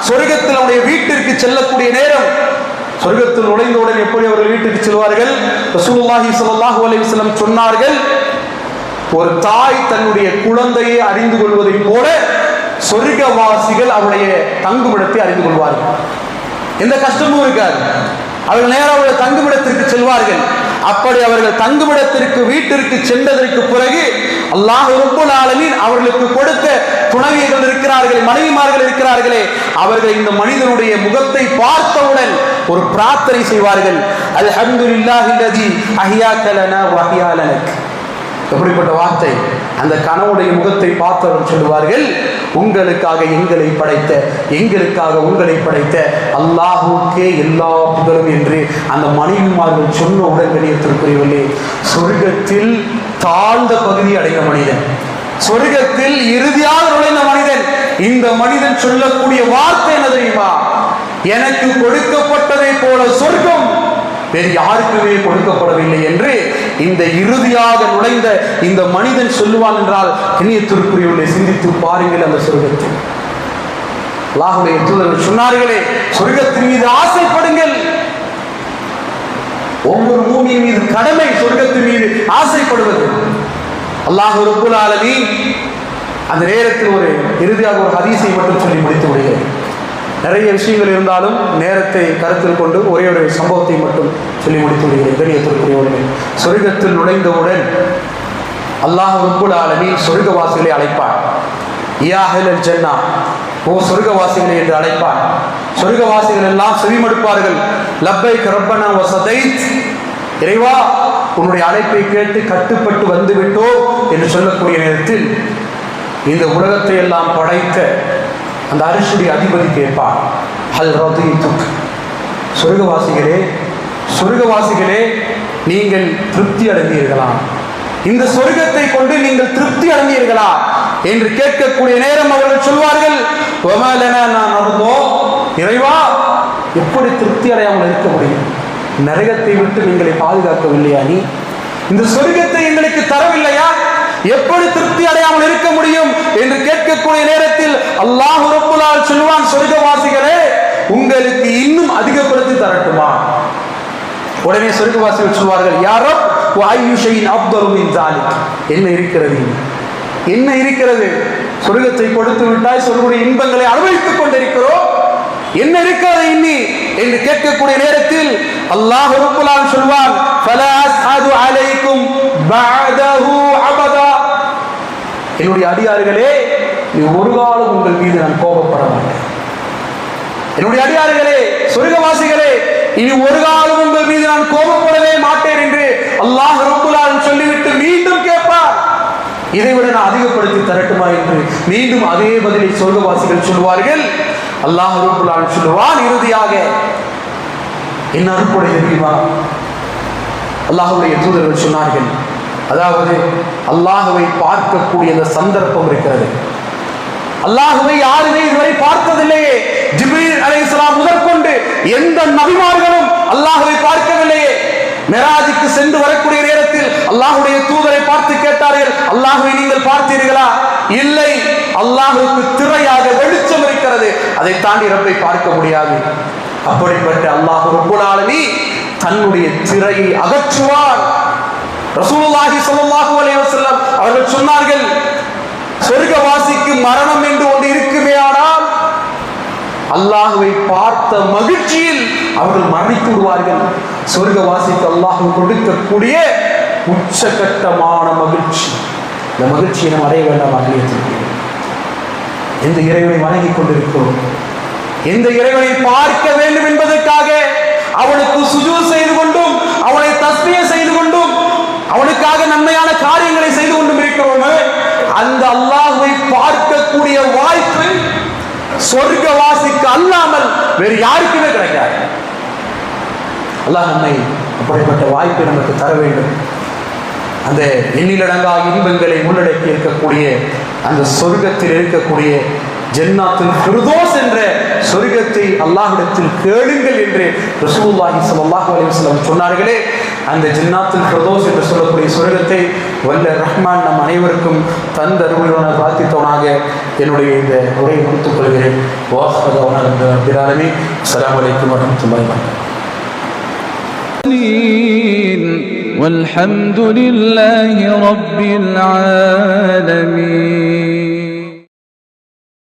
சொர்க்கத்தில் அவருடைய வீட்டிற்கு செல்லக்கூடிய நேரம், சொர்க்கத்தில் நுழைந்தவுடன் எப்படி அவர்கள் வீட்டுக்கு செல்வார்கள்? ரசூலுல்லாஹி ஸல்லல்லாஹு அலைஹி வஸல்லம் சொன்னார்கள், ஒரு தாய் தன்னுடைய குழந்தையை அறிந்து கொள்வதை போல சொர்க்கவாசிகள் அவருடைய தங்குமிடத்தை அறிந்து கொள்வார்கள். எந்த கஷ்டமும் இருக்காது. அவர்கள் நேரம் அவருடைய தங்குமிடத்திற்கு செல்வார்கள். அப்படி அவர்கள் தங்குமிடத்திற்கு வீட்டிற்கு சென்றதற்கு பிறகு அல்லாஹ் ரப்பல் ஆலமீன் அவர்களுக்கு கொடுத்த துணைவியர்கள் இருக்கிறார்களே, மனைவிமார்கள் இருக்கிறார்களே, அவர்கள் இந்த மனிதனுடைய முகத்தை பார்த்தவுடன் ஒரு பிரார்த்தனை செய்வார்கள், அல்ஹம்துலில்லாஹில்லதி அஹ்யாக லனா வ அஹ்யா லனக். எப்படிப்பட்ட வார்த்தை! அந்த கனவுடைய முகத்தை பார்த்தவர் சொல்லுவார்கள், உங்களுக்காக எங்களை படைத்த, எங்களுக்காக உங்களை படைத்த அல்லாஹ்வுக்கே எல்லா புகழும் என்று அந்த மனைவிமார்கள் சொன்ன உடன் கண்ணியத்திற்குரியவர்களே, சொர்க்கத்தில் தாழ்ந்த பகுதி அடைந்த மனிதன், சொர்க்கத்தில் இறுதியாக நுழைந்த மனிதன், இந்த மனிதன் சொல்லக்கூடிய வார்த்தை என்ன தெரியுமா? எனக்கு கொடுக்கப்பட்டதை போல சொர்க்கம் வேறு யாருக்குமே கொடுக்கப்படவில்லை என்று இந்த இறுதியாக நுழைந்த இந்த மனிதன் சொல்லுவான் என்றால் கண்ணியத்திற்குரியவர்களை சிந்தித்து பாருங்கள். அந்த சொர்க்கத்தில் அல்லாஹ்வுடைய தூதர்கள் சொன்னார்களே, சொர்க்கத்தின் மீது ஆசைப்படுங்கள். ஒவ்வொரு மூமியின் மீது கடமை சொர்க்கத்தின் மீது ஆசைப்படுவது. அல்லாஹ் ரப்பல் ஆலமீன் அந்த நேரத்தில் ஒரு இறுதியாக ஒரு ஹதீஸை மட்டும் சொல்லி முடித்து விடுகிறேன். நிறைய விஷயங்கள் இருந்தாலும் நேரத்தை கருத்தில் கொண்டு ஒரே ஒரு சம்பவத்தை மட்டும் சொல்லி முடித்து விடுகிறேன். கண்ணியத்திற்குரியவர்களே, சொர்க்கத்தில் நுழைந்தவுடன் அல்லாஹ் ரப்புல் ஆலமீன் சொர்க்கவாசிகளை அழைப்பார். யா அஹ்லல் ஜன்னா, ஓ சொர்க்கவாசிகளை என்று அழைப்பார். சொர்க்கவாசிகள் எல்லாம் செவிமடுப்பார்கள். லப்பைக் ரப்பனா வ ஸதைத், இறைவா உன்னுடைய அழைப்பை கேட்டு கட்டுப்பட்டு வந்து விட்டோ என்று சொல்லக்கூடிய நேரத்தில் இந்த உலகத்தை எல்லாம் படைத்த அந்த அரிசுடைய அதிபதி கேட்பார், ஹல் ரதீதுக், சொர்க்கவாசிகளே சொர்க்கவாசிகளே நீங்கள் திருப்தி அடைந்தீர்களா? இந்த சொர்க்கத்தை கொண்டு நீங்கள் திருப்தி அடைந்தீர்களா என்று கேட்கக்கூடிய நேரம் அவர்கள் சொல்வார்கள், இறைவா எப்படி திருப்தி அடையாமல் இருக்க முடியும்? நரகத்தை விட்டு நீங்களை பாதுகாக்கவில்லையா? நீ இந்த சொர்க்கத்தை எங்களுக்கு தரவில்லையா? எப்படி திருப்தி அடையாமல் இருக்க முடியும் என்று கேட்கக்கூடிய நேரத்தில் அல்லாஹ் ரப்புல் ஆலமீன் சொல்வான், சொர்க்கவாசிகளே உங்களுக்கு இன்னும் அதிகப்படுத்தி தரட்டுமா? உடனே சொர்க்கவாசிகள் சொல்வார்கள், யா ரப் வ அய்யு ஷைஇன் அஃதலு மின் ஸாலிக், என்ன இருக்கிறது, என்ன இருக்கிறது? சொர்க்கத்தை கொடுத்து விட்டாய், சொர்க்கடைய இன்பங்களை அனுபவித்துக் கொண்டிருக்கிறோம், என்ன இருக்கிறது இன்னி என்று கேட்கக்கூடிய நேரத்தில் அல்லாஹ் ரப்புல் ஆலமீன் சொல்வான், ஃபலா அஸ்ஹது அலைக்கும் பஅதஹு அபதா, என்னுடைய அடியார்களே நீ ஒரு காலம் உங்கள் மீது நான் கோபப்பட மாட்டேன். என்னுடைய அடியார்களே சொர்க்கவாசிகளே இனி ஒரு காலம் உங்கள் மீது நான் கோபப்படவே மாட்டேன் என்று அல்லாஹ் ரப்புல் ஆலமீன் சொல்லிவிட்டு மீண்டும் கேட்பார், இதைவிட நான் அதிகப்படுத்தி தரட்டுமா என்று மீண்டும் அதே பதிலை சொர்க்கவாசிகள் சொல்வார்கள். அல்லாஹ் ரப்புல் ஆலமீன் சொல்லுவான், இறுதியாக என்ன அருட்கொடை தெரியுமா? அல்லாஹ்வுடைய தூதர்கள் சொன்னார்கள், அதாவது அல்லாஹ்வை பார்க்கக்கூடிய அந்த சந்தர்ப்பம் இருக்கிறது. அல்லாஹ்வை யாருமே இதுவரை பார்த்ததில்லையே. ஜிப்ரீல் அலைஹிஸ்ஸலாம் முதற்கொண்டு எந்த நபிமார்களும் அல்லாஹ்வை பார்க்கவில்லையே. மிராஜுக்கு சென்று வரக்கூடிய நேரத்தில் அல்லாஹ்வுடைய தூதரை பார்த்து கேட்டார்கள், அல்லாஹ்வை நீங்கள் பார்த்தீர்களா? இல்லை, அல்லாஹ்வுக்கு திரையாக வெளிச்சம் இருக்கிறது, அதை தாண்டி ரப்பை பார்க்க முடியாது. அப்படிப்பட்ட அல்லாஹ் ரப்புல் ஆலமீன் தன்னுடைய திரையை அகற்றுவார். ரசூலுல்லாஹி ஸல்லல்லாஹு அலைஹி வஸல்லம் அவர்கள் சொன்னார்கள், சொர்க்கவாசிக்கு மரணம் என்று ஒன்று இருக்குமே ஆனால் அல்லாஹ்வை பார்த்த மகிழ்ச்சியில் அவர்கள் மரணித்து விடுவார்கள். சொர்க்கவாசிக்கு அல்லாஹ் கொடுக்கக்கூடிய உச்சகட்டமான மகிழ்ச்சி, இந்த மகிழ்ச்சியை நாம் அடைய வேண்டாம். அடையத்திற்கு எந்த இறைவனை வணங்கிக் கொண்டிருக்கிறோம், எந்த இறைவனை பார்க்க வேண்டும் என்பதற்காக அவனுக்கு சுஜூத் செய்து கொண்டும் அவனை தஸ்பீஹ் செய்து கொண்டும் அவனுக்காக நன்மையான காரியங்களை செய்து கொண்டும் இருக்கிறோமே, அந்த அல்லாஹ்வை பார்க்கக்கூடிய வாய்ப்பு சொர்க்கவாசிக்கு அல்லாமல் வேறு யாருக்குமே கிடைக்காது. அல்லாஹ் நம்மை அப்படிப்பட்ட வாய்ப்பை நமக்கு தர வேண்டும். அந்த எண்ணிலடங்கா இன்பங்களை உள்ளடக்கி இருக்கக்கூடிய அந்த சொர்க்கத்தில் இருக்கக்கூடிய ஜன்னாத்துல் ஃபிர்தௌஸ் என்ற சொர்க்கத்தை அல்லாஹ்விடத்தில் கேளுங்கள் என்று ரசூலுல்லாஹி ஸல்லல்லாஹு அலைஹி வஸல்லம் சொன்னார்களே, அந்த ஜன்னாத்துல் ஃபிர்தௌஸ் என்று சொல்லக்கூடிய சொர்க்கத்தை வல்ல ரஹ்மான் நம் அனைவருக்கும் தந்தருள்வன பிரார்த்தித்தவனாக என்னுடைய இந்த உரையை முடித்துக் கொள்கிறேன். ரப்பில் ஆலமீன். அஸ்ஸலாமு அலைக்கும் வரஹ்மத்துல்லாஹி வபரகாத்துஹு. والحمد لله رب العالمين.